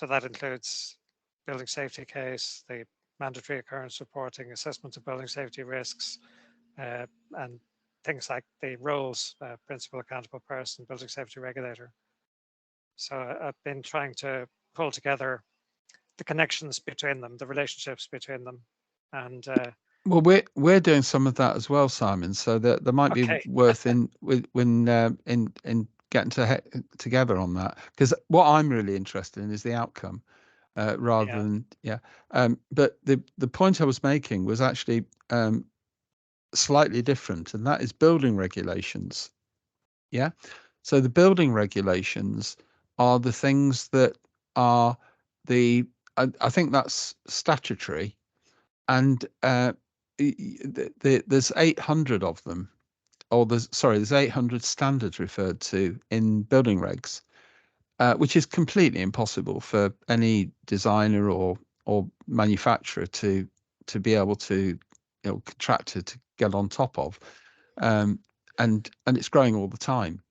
that includes building safety case, the mandatory occurrence reporting, assessment of building safety risks, and things like the roles, principal accountable person, building safety regulator. So I've been trying to pull together the connections between them, the relationships between them, and well, we're doing some of that as well, Simon. So that there might be worth in getting together on that, because what I'm really interested in is the outcome, rather than But the point I was making was actually slightly different, and that is building regulations. Yeah. So the building regulations are the things that are I think that's statutory, and there's 800 of them, or there's 800 standards referred to in building regs, which is completely impossible for any designer or manufacturer to be able to, contractor to get on top of, and it's growing all the time.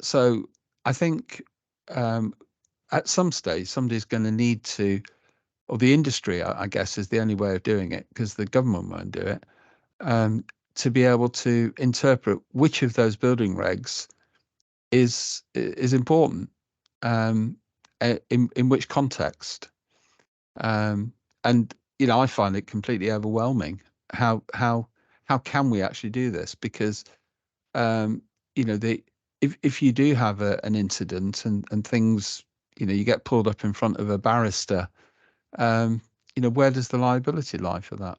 So I think at some stage somebody's going to need to, or the industry, I guess, is the only way of doing it, because the government won't do it, to be able to interpret which of those building regs is important, in which context? And I find it completely overwhelming. How can we actually do this? Because if you do have an incident and things, you get pulled up in front of a barrister, where does the liability lie for that?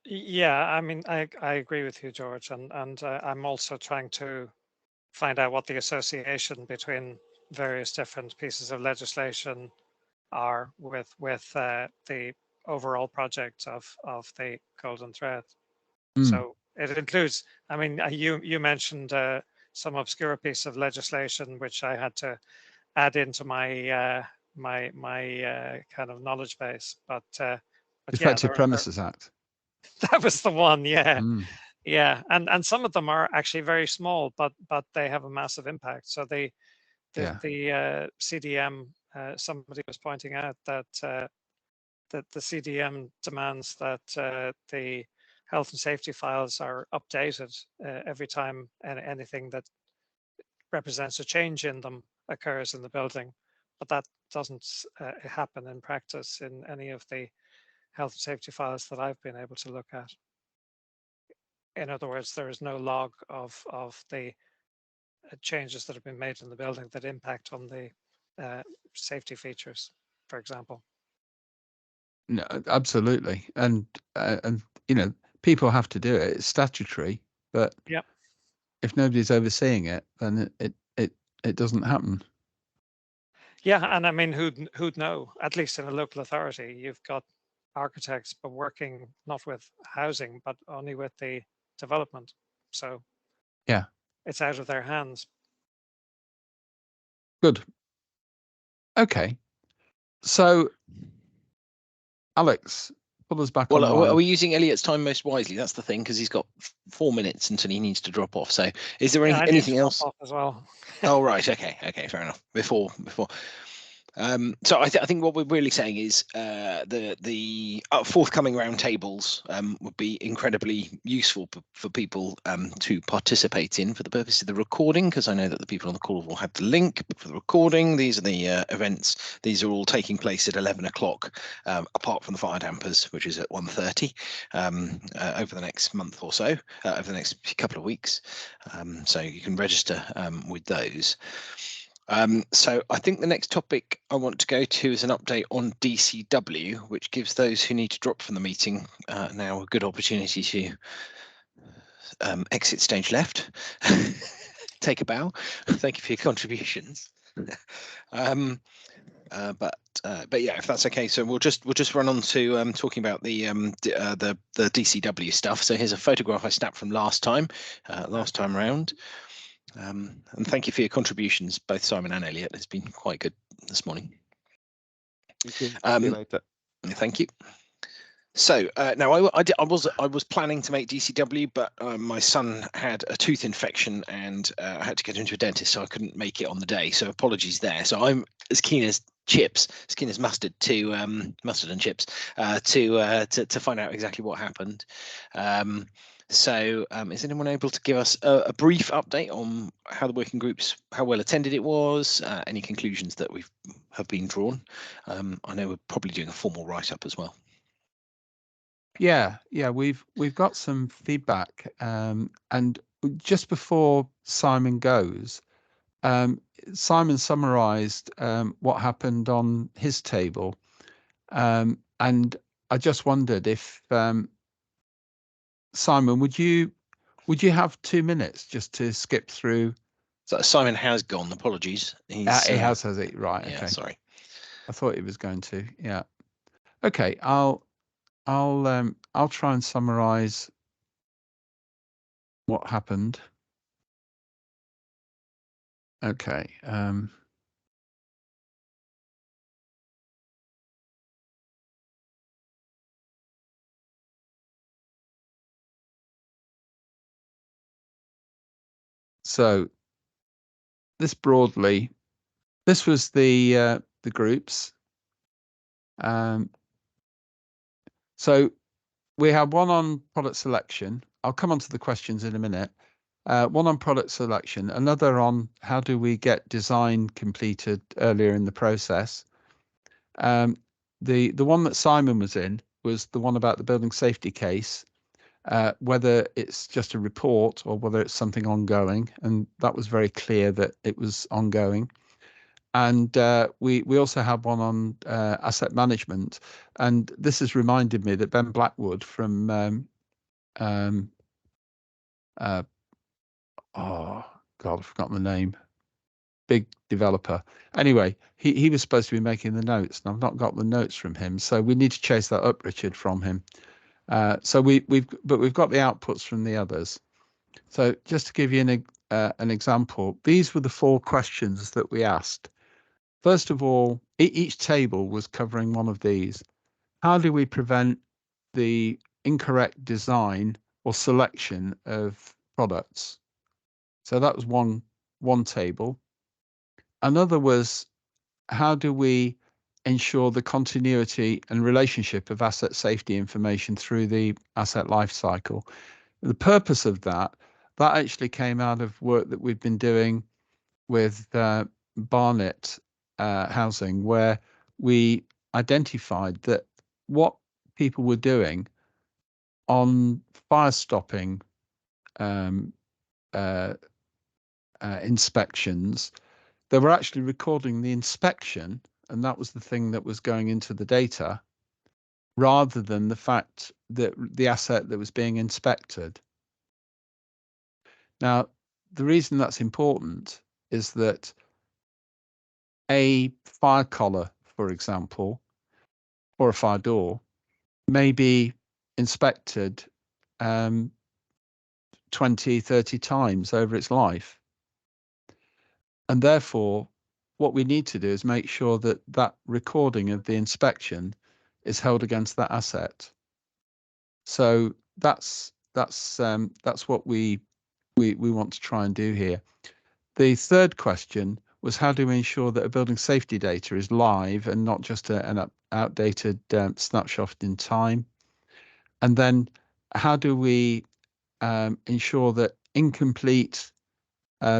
Yeah, I mean, I agree with you, George, and I'm also trying to find out what the association between various different pieces of legislation are with the overall project of the Golden Thread. So it includes, I mean, you mentioned some obscure piece of legislation which I had to add into my my kind of knowledge base, but Effective Premises Act. That was the one, yeah. Mm. Yeah, and some of them are actually very small, but they have a massive impact. So the CDM, somebody was pointing out that that the CDM demands that the health and safety files are updated every time anything that represents a change in them occurs in the building, but that doesn't happen in practice in any of the health and safety files that I've been able to look at. In other words, there is no log of the changes that have been made in the building that impact on the safety features, for example. No, absolutely, and people have to do it. It's statutory, but if nobody's overseeing it, then it doesn't happen. Yeah, and I mean, who'd know? At least in a local authority, you've got architects, but working not with housing, but only with the development. So yeah, it's out of their hands. Good. Okay, so Alex, pull us back Well, online. are we using Elliot's time most wisely? That's the thing, because he's got 4 minutes until he needs to drop off. So is there anything else? As well. Oh, right. Okay, fair enough. Before. So I think what we're really saying is the forthcoming roundtables would be incredibly useful for people to participate in for the purpose of the recording, because I know that the people on the call will have the link for the recording. These are the events. These are all taking place at 11 o'clock, apart from the fire dampers, which is at 1:30 over the next month or so, over the next couple of weeks. So you can register with those. So I think the next topic I want to go to is an update on DCW, which gives those who need to drop from the meeting now a good opportunity to exit stage left, take a bow. Thank you for your contributions. But yeah, if that's okay, so we'll just run on to talking about the DCW stuff. So here's a photograph I snapped from last time round. And thank you for your contributions, both Simon and Elliot. It's been quite good this morning. Thank you. See you later. Thank you. So now I was planning to make DCW, but my son had a tooth infection and I had to get him to a dentist, so I couldn't make it on the day. So apologies there. So I'm as keen as mustard mustard and chips to find out exactly what happened. So is anyone able to give us a brief update on how the working groups, how well attended it was, any conclusions that have been drawn? I know we're probably doing a formal write-up as well. Yeah, we've got some feedback, and just before Simon goes, Simon summarised what happened on his table, and I just wondered if Simon, would you have 2 minutes just to skip through? So Simon has gone. Apologies. He has it? Right. Yeah, okay. Sorry. I thought he was going to. Yeah. Okay. I'll try and summarise what happened. Okay. So this was the groups. So we had one on product selection. I'll come on to the questions in a minute. one on product selection, another on how do we get design completed earlier in the process. The one that Simon was in was the one about the building safety case, whether it's just a report or whether it's something ongoing, and that was very clear that it was ongoing. And we also have one on asset management, and this has reminded me that Ben Blackwood from oh God, I've forgotten the name. Big developer. Anyway, he was supposed to be making the notes, and I've not got the notes from him. So we need to chase that up, Richard, from him. So we've got the outputs from the others. So just to give you an example, these were the 4 questions that we asked. First of all, each table was covering one of these. How do we prevent the incorrect design or selection of products? So that was one table. Another was, how do we ensure the continuity and relationship of asset safety information through the asset life cycle? The purpose of that actually came out of work that we've been doing with Barnet Housing, where we identified that what people were doing on fire stopping inspections, they were actually recording the inspection, and that was the thing that was going into the data, rather than the fact that the asset that was being inspected. Now, the reason that's important is that a fire collar, for example, or a fire door, may be inspected 20, 30 times over its life. And therefore, what we need to do is make sure that that recording of the inspection is held against that asset. So that's what we want to try and do here. The third question was, how do we ensure that a building safety data is live and not just an outdated snapshot in time? And then how do we ensure that incomplete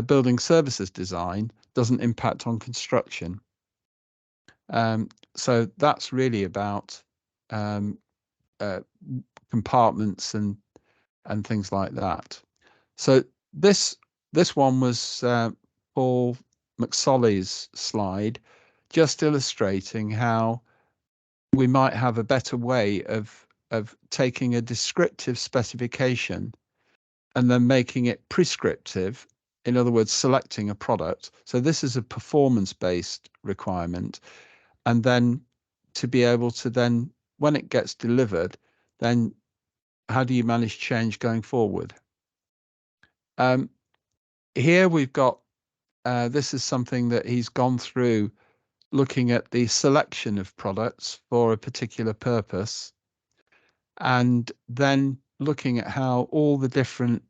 building services design doesn't impact on construction? So that's really about compartments and things like that. So this one was Paul McSolly's slide, just illustrating how we might have a better way of taking a descriptive specification and then making it prescriptive, in other words, selecting a product. So this is a performance-based requirement. And then to be able to then, when it gets delivered, then how do you manage change going forward? Here we've got, this is something that he's gone through, looking at the selection of products for a particular purpose, and then looking at how all the different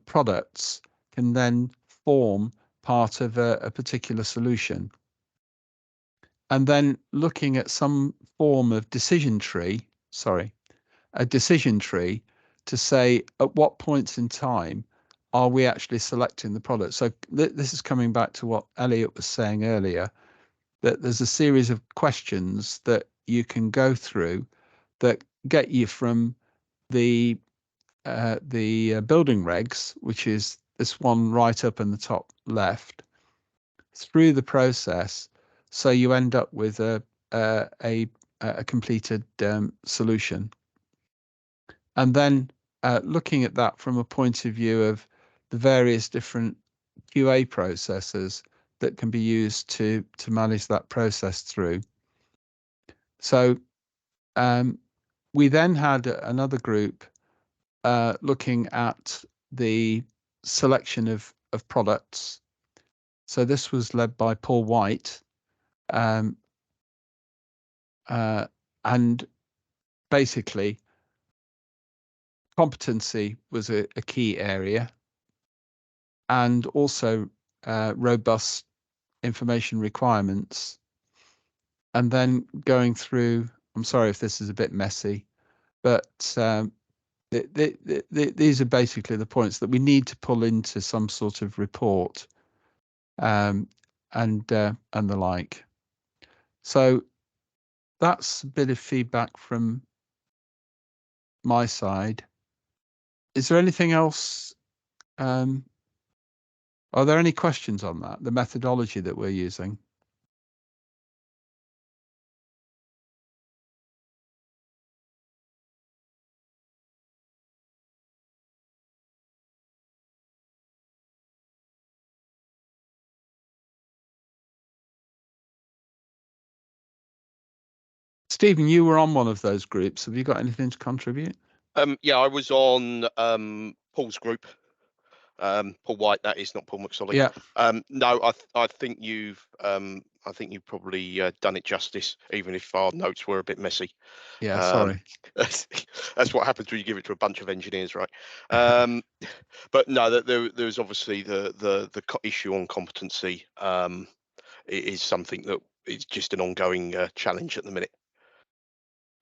products can then form part of a particular solution. And then looking at some form of decision tree, a decision tree to say at what points in time are we actually selecting the product. So this is coming back to what Elliot was saying earlier, that there's a series of questions that you can go through that get you from the building regs, which is this one right up in the top left, through the process, so you end up with a completed solution. And then looking at that from a point of view of the various different QA processes that can be used to manage that process through. So we then had another group looking at the selection of products. So this was led by Paul White, and basically competency was a key area, and also robust information requirements. And then going through, I'm sorry if this is a bit messy, but these are basically the points that we need to pull into some sort of report, and the like. So that's a bit of feedback from my side. Is there anything else? Are there any questions on that, the methodology that we're using? Stephen, you were on one of those groups. Have you got anything to contribute? Yeah, I was on Paul's group. Paul White, that is, not Paul McSolly. Yeah. No, I think you've probably done it justice, even if our notes were a bit messy. Yeah, sorry. That's what happens when you give it to a bunch of engineers, right? But no, there's obviously the issue on competency. It is something that is just an ongoing challenge at the minute.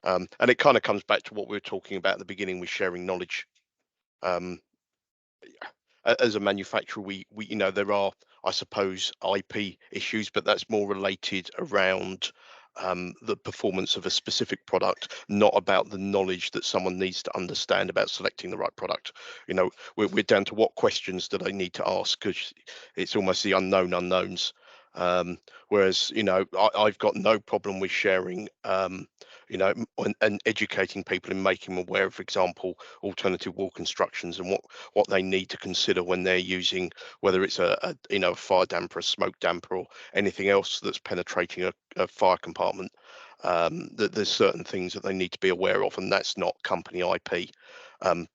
And it kind of comes back to what we were talking about at the beginning with sharing knowledge. As a manufacturer, we there are, I suppose, IP issues, but that's more related around the performance of a specific product, not about the knowledge that someone needs to understand about selecting the right product. We're down to what questions do they need to ask, because it's almost the unknown unknowns. Whereas I've got no problem with sharing and educating people and making them aware of, for example, alternative wall constructions and what they need to consider when they're using, whether it's a fire damper, a smoke damper, or anything else that's penetrating a fire compartment. That there's certain things that they need to be aware of, and that's not company IP.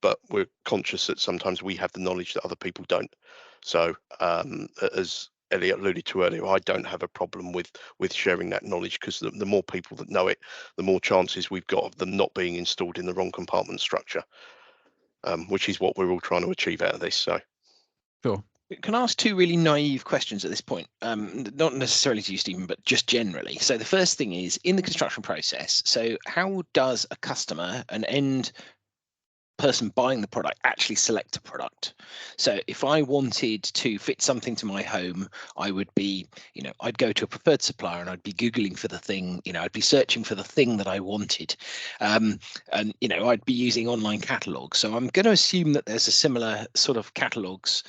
But we're conscious that sometimes we have the knowledge that other people don't. So as Elliot alluded to earlier, I don't have a problem with sharing that knowledge, because the more people that know it, the more chances we've got of them not being installed in the wrong compartment structure, which is what we're all trying to achieve out of this. So, Sure. Can I ask two really naive questions at this point? Not necessarily to you, Stephen, but just generally. So the first thing is, in the construction process, so how does a customer, an end person buying the product, actually select a product? So if I wanted to fit something to my home, I would be, I'd go to a preferred supplier and I'd be Googling for the thing, I'd be searching for the thing that I wanted. And, I'd be using online catalogs. So I'm going to assume that there's a similar sort of catalogs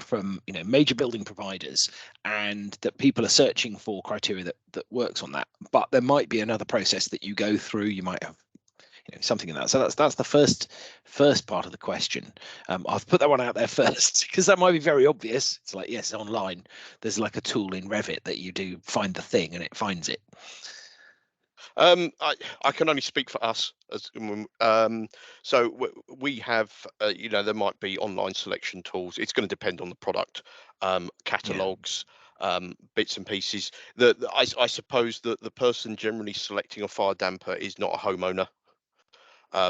from, major building providers, and that people are searching for criteria that works on that. But there might be another process that you go through. You might have something in that. So that's the first part of the question. I'll put that one out there first, because that might be very obvious. It's like, yes, online there's like a tool in Revit that you do find the thing and it finds it. I can only speak for us. So we have, there might be online selection tools. It's going to depend on the product, catalogs, bits and pieces. I suppose that the person generally selecting a fire damper is not a homeowner.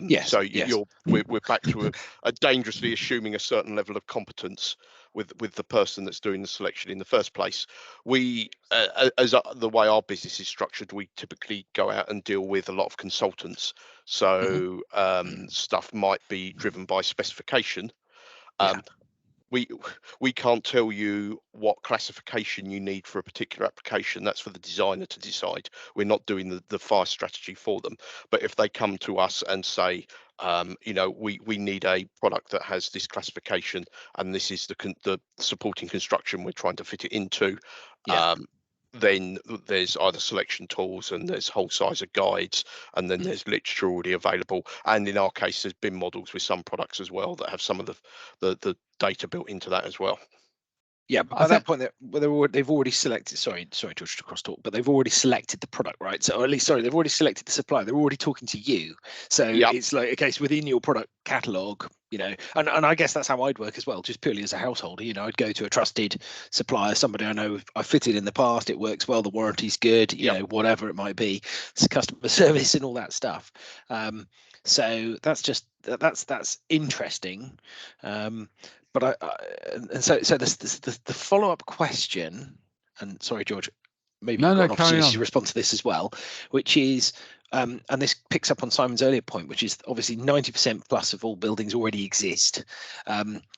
Yes, so yes. we're back to a dangerously assuming a certain level of competence with the person that's doing the selection in the first place. We, the way our business is structured, we typically go out and deal with a lot of consultants. So stuff might be driven by specification. We can't tell you what classification you need for a particular application. That's for the designer to decide. We're not doing the fire strategy for them. But if they come to us and say, we need a product that has this classification, and this is the supporting construction we're trying to fit it into, then there's either selection tools, and there's whole size of guides, and then there's literature already available. And in our case, there's BIM models with some products as well that have some of the data built into that as well. Yeah, but by that point, they've already selected. Sorry, George, to cross talk, but they've already selected the product, right? So, or at least, they've already selected the supplier. They're already talking to you. So it's like a case within your product catalog, and I guess that's how I'd work as well, just purely as a householder. I'd go to a trusted supplier, somebody I know I've fitted in the past. It works well. The warranty's good. Whatever it might be, it's customer service and all that stuff. So that's interesting. But so the follow-up question, and sorry, George, maybe you've got an opportunity to respond to this as well, which is, and this picks up on Simon's earlier point, which is obviously 90% plus of all buildings already exist.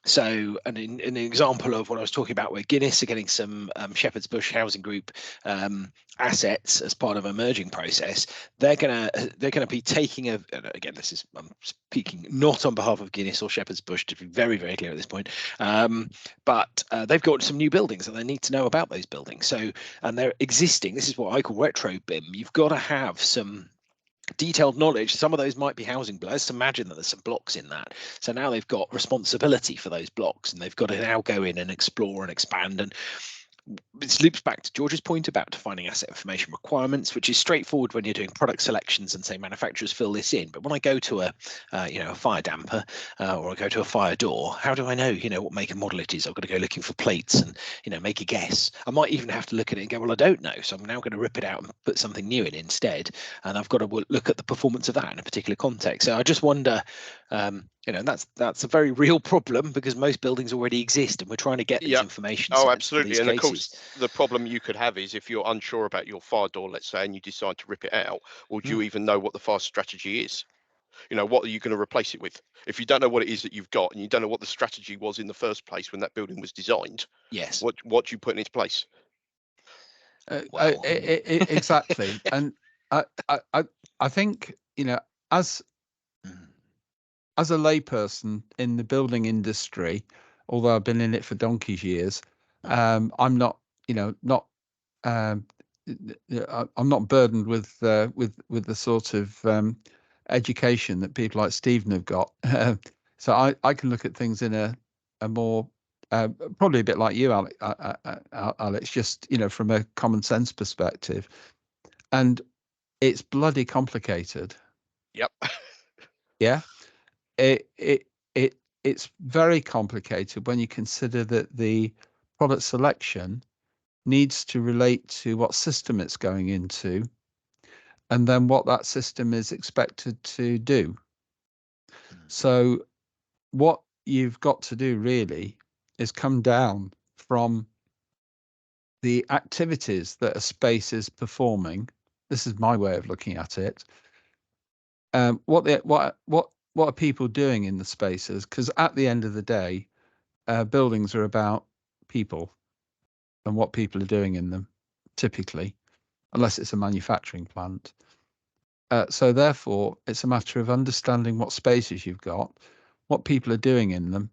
So an example of what I was talking about, where Guinness are getting some Shepherd's Bush Housing Group assets as part of a merging process, they're gonna be taking again, this is, I'm speaking not on behalf of Guinness or Shepherd's Bush, to be very, very clear at this point, but they've got some new buildings and they need to know about those buildings. So, and they're existing, this is what I call retro BIM. You've got to have some detailed knowledge. Some of those might be housing blocks. Let's imagine that there's some blocks in that. So now they've got responsibility for those blocks, and they've got to now go in and explore and expand. And this loops back to George's point about defining asset information requirements, which is straightforward when you're doing product selections and say manufacturers fill this in. But when I go to a fire damper or I go to a fire door, how do I know what make and model it is? I've got to go looking for plates and make a guess. I might even have to look at it and go, well, I don't know, so I'm now going to rip it out and put something new in instead, and I've got to look at the performance of that in a particular context. So I just wonder, that's a very real problem, because most buildings already exist and we're trying to get these information sets. Oh, absolutely. And cases. of course, the problem you could have is if you're unsure about your fire door, let's say, and you decide to rip it out, well, do you even know what the fire strategy is? What are you going to replace it with? If you don't know what it is that you've got, and you don't know what the strategy was in the first place when that building was designed, yes, what do you put in its place? Exactly. And I think, as a layperson in the building industry, although I've been in it for donkey's years, I'm not I'm not burdened with the sort of education that people like Stephen have got. So I can look at things in a more probably a bit like you, Alex, just from a common sense perspective, and it's bloody complicated. Yep. Yeah, it's very complicated when you consider that the product selection needs to relate to what system it's going into, and then what that system is expected to do. So what you've got to do really is come down from the activities that a space is performing. This is my way of looking at it. What are people doing in the spaces? Because at the end of the day, buildings are about people and what people are doing in them, typically, unless it's a manufacturing plant. So therefore, it's a matter of understanding what spaces you've got, what people are doing in them,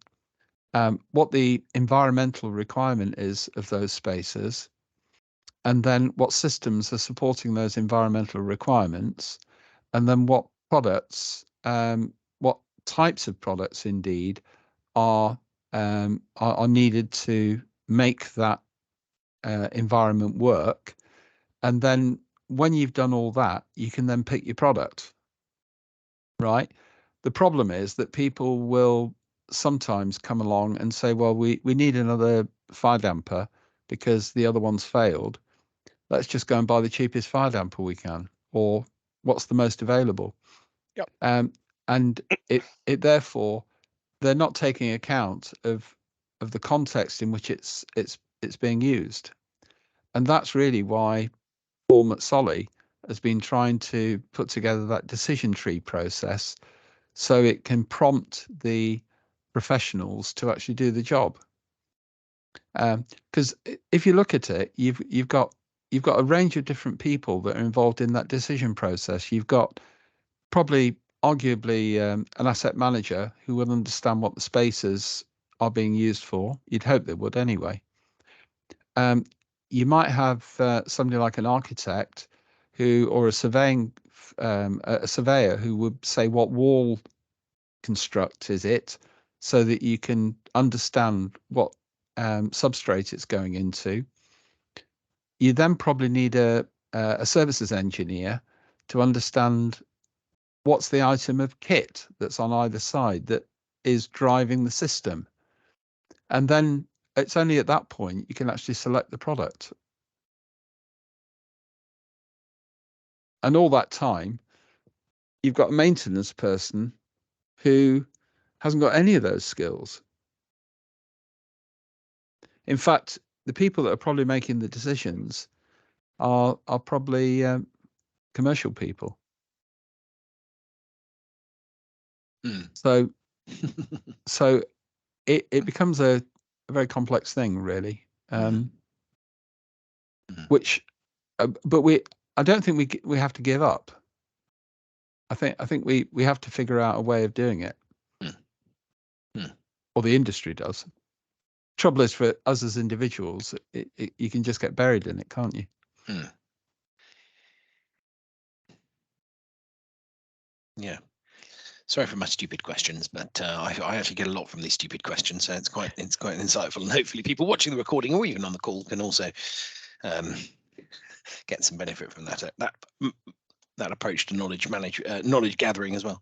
what the environmental requirement is of those spaces, and then what systems are supporting those environmental requirements, and then what products, what types of products indeed are needed to make that environment work. And then when you've done all that, you can then pick your product, right? The problem is that people will sometimes come along and say, well, we need another fire damper because the other one's failed. Let's just go and buy the cheapest fire damper we can, or what's the most available. Yep. And it therefore, they're not taking account of the context in which it's being used. And that's really why Paul McSolly has been trying to put together that decision tree process so it can prompt the professionals to actually do the job. Because if you look at it, you've got a range of different people that are involved in that decision process. You've got probably arguably an asset manager who will understand what the spaces are being used for. You'd hope they would anyway. You might have somebody like an architect or a surveyor who would say what wall construct is it, so that you can understand what substrate it's going into. You then probably need a services engineer to understand what's the item of kit that's on either side that is driving the system. And then it's only at that point you can actually select the product. And all that time, you've got a maintenance person who hasn't got any of those skills. In fact, the people that are probably making the decisions are probably commercial people. So it becomes a very complex thing, really. Which, but I don't think we have to give up. I think we have to figure out a way of doing it, or the industry does. Trouble is, for us as individuals, you can just get buried in it, can't you? Yeah. Sorry for my stupid questions, but I actually get a lot from these stupid questions, so it's quite insightful, and hopefully people watching the recording or even on the call can also get some benefit from that approach to knowledge gathering as well.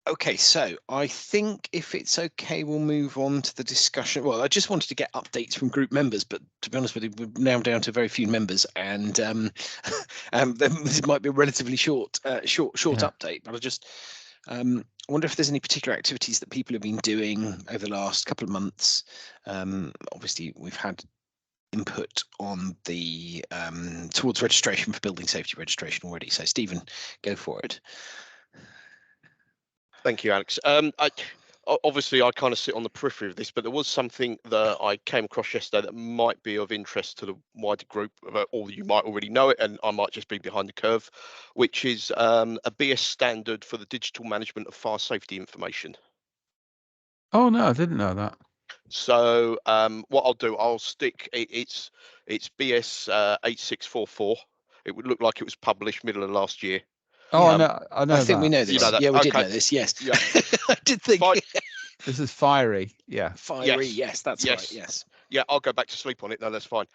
Okay, so I think if it's okay, we'll move on to the discussion. Well, I just wanted to get updates from group members, but to be honest with you, we're now down to very few members, and this might be a relatively short update. But I just wonder if there's any particular activities that people have been doing over the last couple of months. Obviously, we've had input on the towards registration for building safety registration already. So, Stephen, go for it. Thank you, Alex. Obviously, I kind of sit on the periphery of this, but there was something that I came across yesterday that might be of interest to the wider group, or you might already know it, and I might just be behind the curve, which is a BS standard for the digital management of fire safety information. Oh no, I didn't know that. So what I'll do, I'll stick it's BS 8644. It would look like it was published middle of last year. Oh, I know. I think we know this. You know that. Yeah, we did Okay. know this. Yes. Yeah. I did think. This is fiery. Yeah. Fiery. Yes, that's Yes. right. Yes. Yeah, I'll go back to sleep on it. No, that's fine.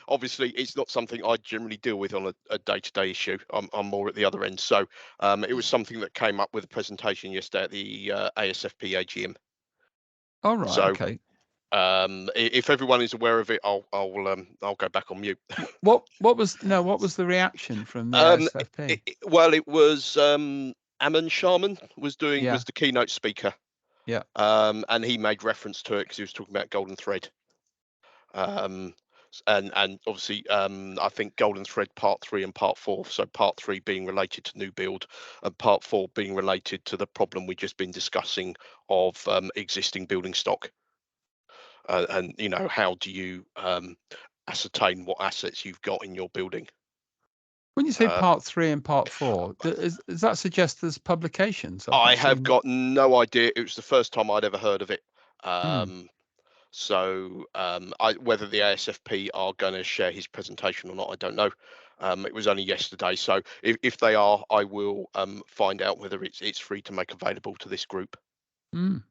Obviously, it's not something I generally deal with on a day-to-day issue. I'm more at the other end. So it was something that came up with a presentation yesterday at the ASFP AGM. Oh, right. So, okay. If everyone is aware of it, I'll go back on mute. What was the reaction from the ASFP? Well, it was Aman Sharman was the keynote speaker. Yeah. And he made reference to it because he was talking about golden thread. And obviously I think golden thread part 3 and part 4. So part 3 being related to new build, and part 4 being related to the problem we've just been discussing of existing building stock. And you know, how do you ascertain what assets you've got in your building? When you say part 3 and part 4, does that suggest there's publications? I have got no idea. It was the first time I'd ever heard of it. So whether the ASFP are going to share his presentation or not, I don't know. It was only yesterday, so if they are, I will find out whether it's free to make available to this group, and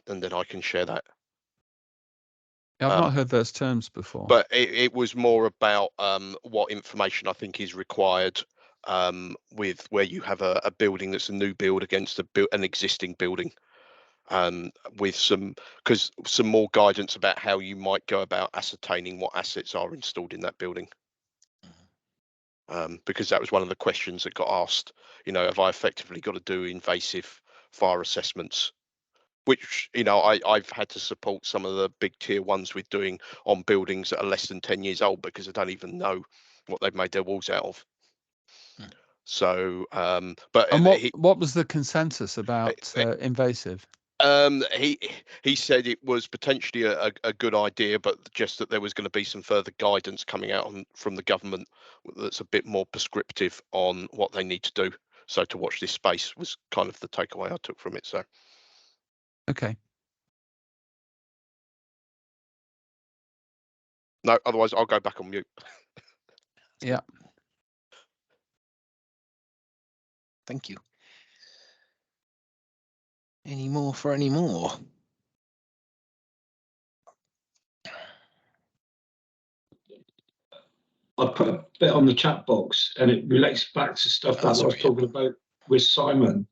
then I can share that. I've not heard those terms before. But it was more about what information I think is required with where you have a building that's a new build against an existing building, with some more guidance about how you might go about ascertaining what assets are installed in that building. Because that was one of the questions that got asked. You know, have I effectively got to do invasive fire assessments? Which, you know, I've had to support some of the big tier ones with doing on buildings that are less than 10 years old because I don't even know what they've made their walls out of. So, but what was the consensus about invasive? He said it was potentially a good idea, but just that there was going to be some further guidance coming out from the government that's a bit more prescriptive on what they need to do. So to watch this space was kind of the takeaway I took from it. So. Okay. No, otherwise I'll go back on mute. Yeah. Thank you. Any more for any more? I put a bit on the chat box, and it relates back to stuff that I was talking about with Simon.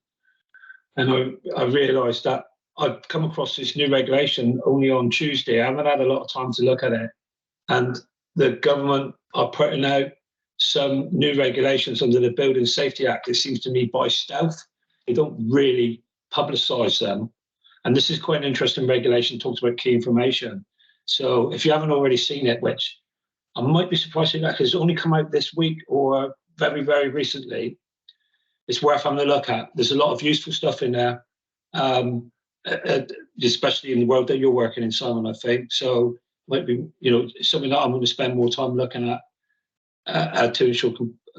And I realised that I'd come across this new regulation only on Tuesday. I haven't had a lot of time to look at it. And the government are putting out some new regulations under the Building Safety Act. It seems to me by stealth. They don't really publicise them. And this is quite an interesting regulation, talks about key information. So if you haven't already seen it, which I might be surprised at that because it's only come out this week or very, very recently, it's worth having a look at. There's a lot of useful stuff in there, especially in the world that you're working in, Simon, I think. So might be, you know, something that I'm going to spend more time looking at to ensure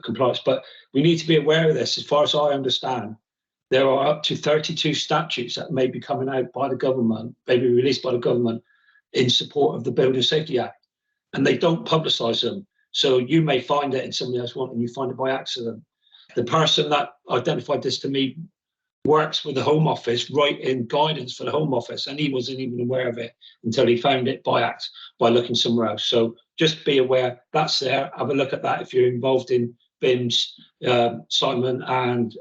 compliance. But we need to be aware of this. As far as I understand, there are up to 32 statutes that may be coming out by the government, may be released by the government in support of the Building Safety Act, and they don't publicise them. So you may find it in somebody else one, and you find it by accident. The person that identified this to me works with the Home Office, writing guidance for the Home Office, and he wasn't even aware of it until he found it by looking somewhere else. So just be aware that's there. Have a look at that if you're involved in BIMs, Simon and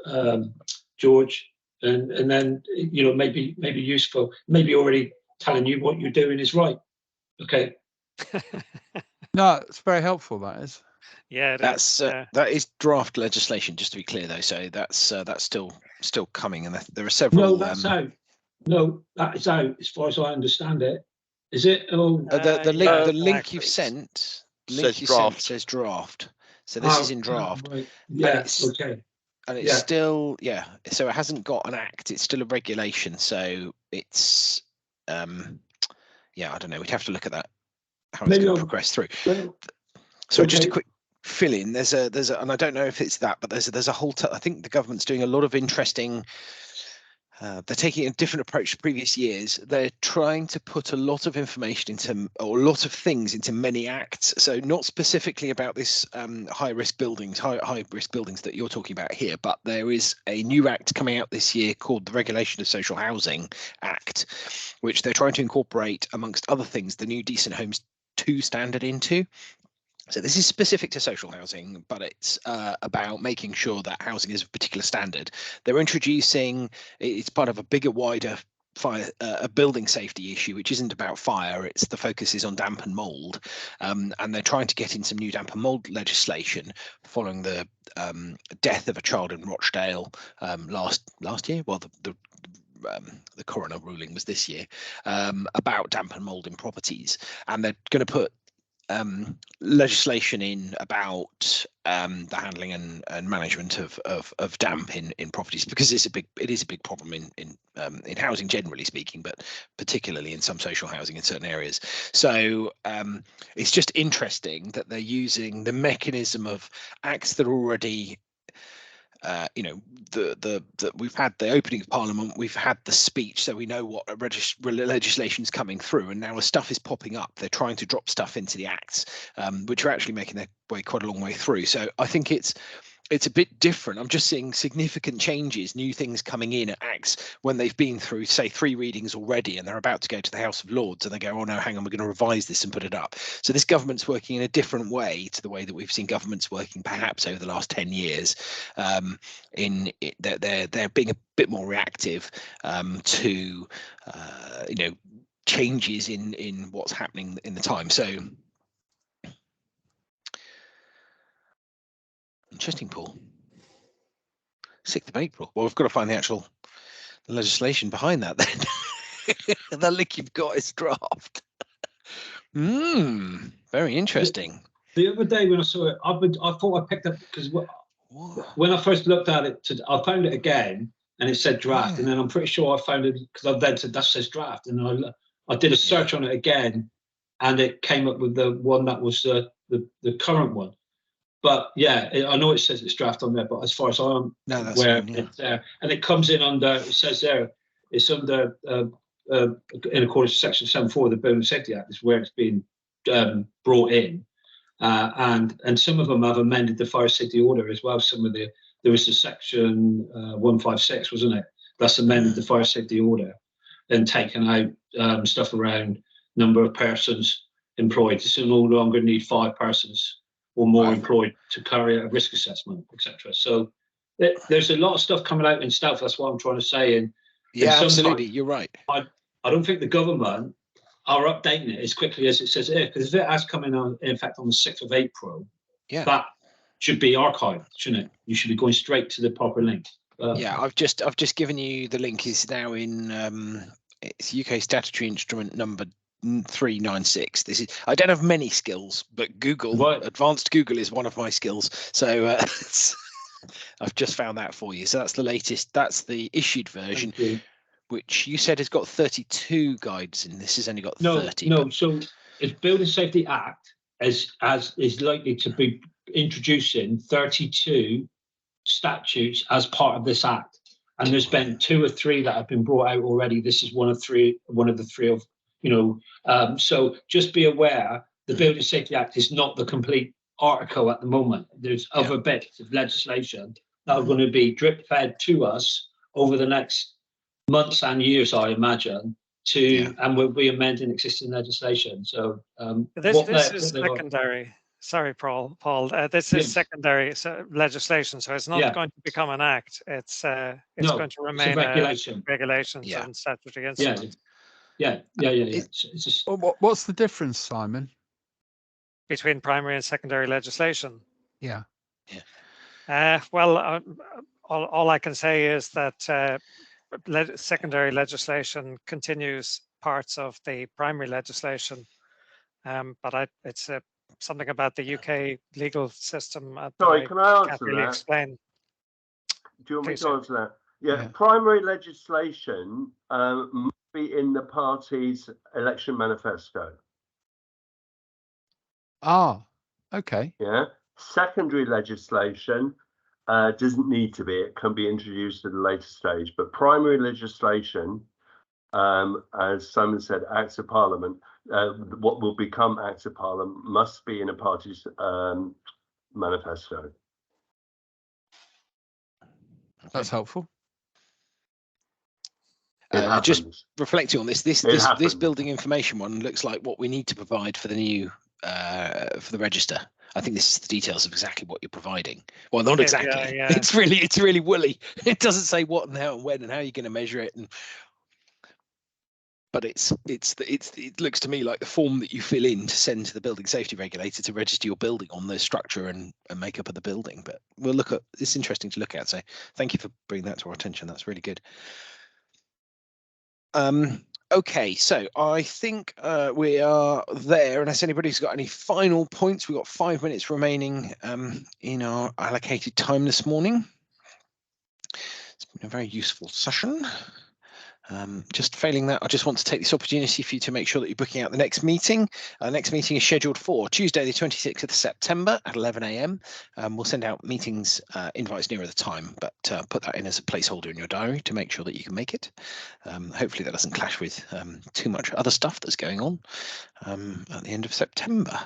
George, and then, you know, maybe useful, maybe already telling you what you're doing is right. Okay. No, it's very helpful. That is. Yeah, that is draft legislation. Just to be clear, though, so that's still coming, and there are several. No, that's out. No, that is out as far as I understand it. Is it? Oh, the link you've sent. Says draft. Says draft. So this is in draft. Right. Yeah. Okay. And it's still, so it hasn't got an act, it's still a regulation. So it's, I don't know, we'd have to look at that, how it's going to progress through. So just a quick fill in, there's a, and I don't know if it's that, but there's a whole, I think the government's doing a lot of interesting, they're taking a different approach to previous years. They're trying to put a lot of information into, or a lot of things into many acts. So not specifically about this high risk buildings that you're talking about here, but there is a new act coming out this year called the Regulation of Social Housing Act, which they're trying to incorporate, amongst other things, the new Decent Homes 2 standard into. So this is specific to social housing, but it's about making sure that housing is of a particular standard. They're introducing, it's part of a bigger, wider fire, a building safety issue, which isn't about fire. It's the focus is on damp and mold, and they're trying to get in some new damp and mold legislation following the death of a child in Rochdale last year. Well, the coroner ruling was this year, about damp and mold in properties, and they're going to put legislation in about the handling and management of damp in properties, because it is a big problem in housing generally speaking, but particularly in some social housing in certain areas. So it's just interesting that they're using the mechanism of acts that are already that we've had the opening of Parliament, we've had the speech, so we know what legislation is coming through, and now as stuff is popping up, they're trying to drop stuff into the acts, which are actually making their way quite a long way through. So I think it's a bit different. I'm just seeing significant changes, new things coming in at acts when they've been through, say, 3 readings already, and they're about to go to the House of Lords, and they go, oh no, hang on, we're going to revise this and put it up. So this government's working in a different way to the way that we've seen governments working perhaps over the last 10 years. They're being a bit more reactive to changes in what's happening in the time. So interesting, Paul. 6th of April. Well, we've got to find the actual legislation behind that then. The link you've got is draft. Very interesting. The other day when I saw it, I thought I picked up, because when I first looked at it, I found it again and it said draft, and then I'm pretty sure I found it because I then said that says draft, and I did a search on it again, and it came up with the one that was the current one. But yeah, I know it says it's draft on there, but as far as I'm aware, it's there, and it comes in under. It says there it's under in accordance with Section 7.4 of the Building Safety Act is where it's been brought in, and some of them have amended the fire safety order as well. There was a Section 156, wasn't it? That's amended the fire safety order and taken out stuff around number of persons employed. So no longer need 5 persons or more employed to carry out a risk assessment, etc. So there's a lot of stuff coming out in stealth. That's what I'm trying to say. And absolutely, you're right. I don't think the government are updating it as quickly as it says here, because if it has come in fact on the 6th of April, that should be archived, shouldn't it? You should be going straight to the proper link. I've just given you the link. Is now in it's UK statutory instrument number 396. This is, I don't have many skills, but Google, advanced Google is one of my skills. So I've just found that for you. So that's the latest. That's the issued version, Thank you. which you said has got 32 guides in. This has only got No, 30. no. but- So it's Building Safety Act as is likely to be introducing 32 statutes as part of this act, and there's been 2 or 3 that have been brought out already. This is one of the 3 of, you know. So just be aware, the Building Safety Act is not the complete article at the moment. There's other bits of legislation that are going to be drip fed to us over the next months and years, I imagine. And we'll be amending existing legislation. So this is secondary. Sorry, Paul. This is secondary legislation, so it's not going to become an act. It's going to remain regulation. Regulations and statutory instruments. It's just, what's the difference, Simon? Between primary and secondary legislation? Yeah. Well, all I can say is that secondary legislation continues parts of the primary legislation, but it's something about the UK legal system. Sorry, can I answer can't really that? explain. Do you want me Please, to answer that? Yeah. Primary legislation must be in the party's election manifesto. Ah, okay. Yeah. Secondary legislation doesn't need to be. It can be introduced at a later stage. But primary legislation, as Simon said, Acts of Parliament, what will become Acts of Parliament must be in a party's manifesto. That's helpful. Just reflecting on this building information one looks like what we need to provide for the new for the register. I think this is the details of exactly what you're providing. Well, not exactly. Yeah. It's really woolly. It doesn't say what and how and when and how you're going to measure it. But it looks to me like the form that you fill in to send to the building safety regulator to register your building on the structure and makeup of the building. But we'll look at. It's interesting to look at. So thank you for bringing that to our attention. That's really good. Okay, so I think we are there, unless anybody's got any final points. We've got 5 minutes remaining in our allocated time this morning. It's been a very useful session. Just failing that, I just want to take this opportunity for you to make sure that you're booking out the next meeting. Our next meeting is scheduled for Tuesday, the 26th of September at 11 a.m. We'll send out meetings invites nearer the time, but put that in as a placeholder in your diary to make sure that you can make it. Hopefully that doesn't clash with too much other stuff that's going on at the end of September.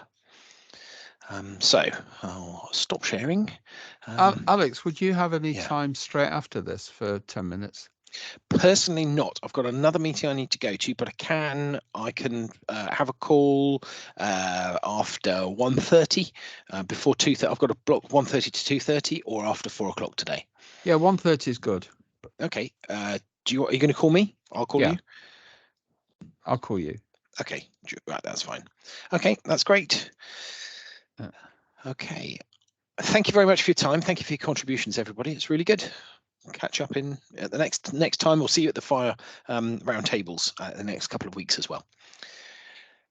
So I'll stop sharing. Alex, would you have any time straight after this for 10 minutes? Personally not. I've got another meeting I need to go to, but I can have a call after 1:30, before 2:30. I've got a block 1:30 to 2:30, or after 4 o'clock today. Yeah, 1:30 is good. Okay. Are you going to call me? I'll call you. I'll call you. Okay. Right, that's fine. Okay, that's great. Okay. Thank you very much for your time. Thank you for your contributions, everybody. It's really good. Catch up at the next time. We'll see you at the fire round tables the next couple of weeks as well.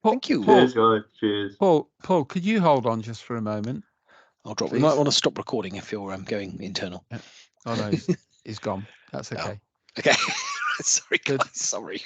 Thank you. Cheers, guys. Cheers. Paul, could you hold on just for a moment? I'll drop. Please. We might want to stop recording if you're going internal. Oh no, he's gone. That's okay. Oh, okay. Sorry, guys. Sorry.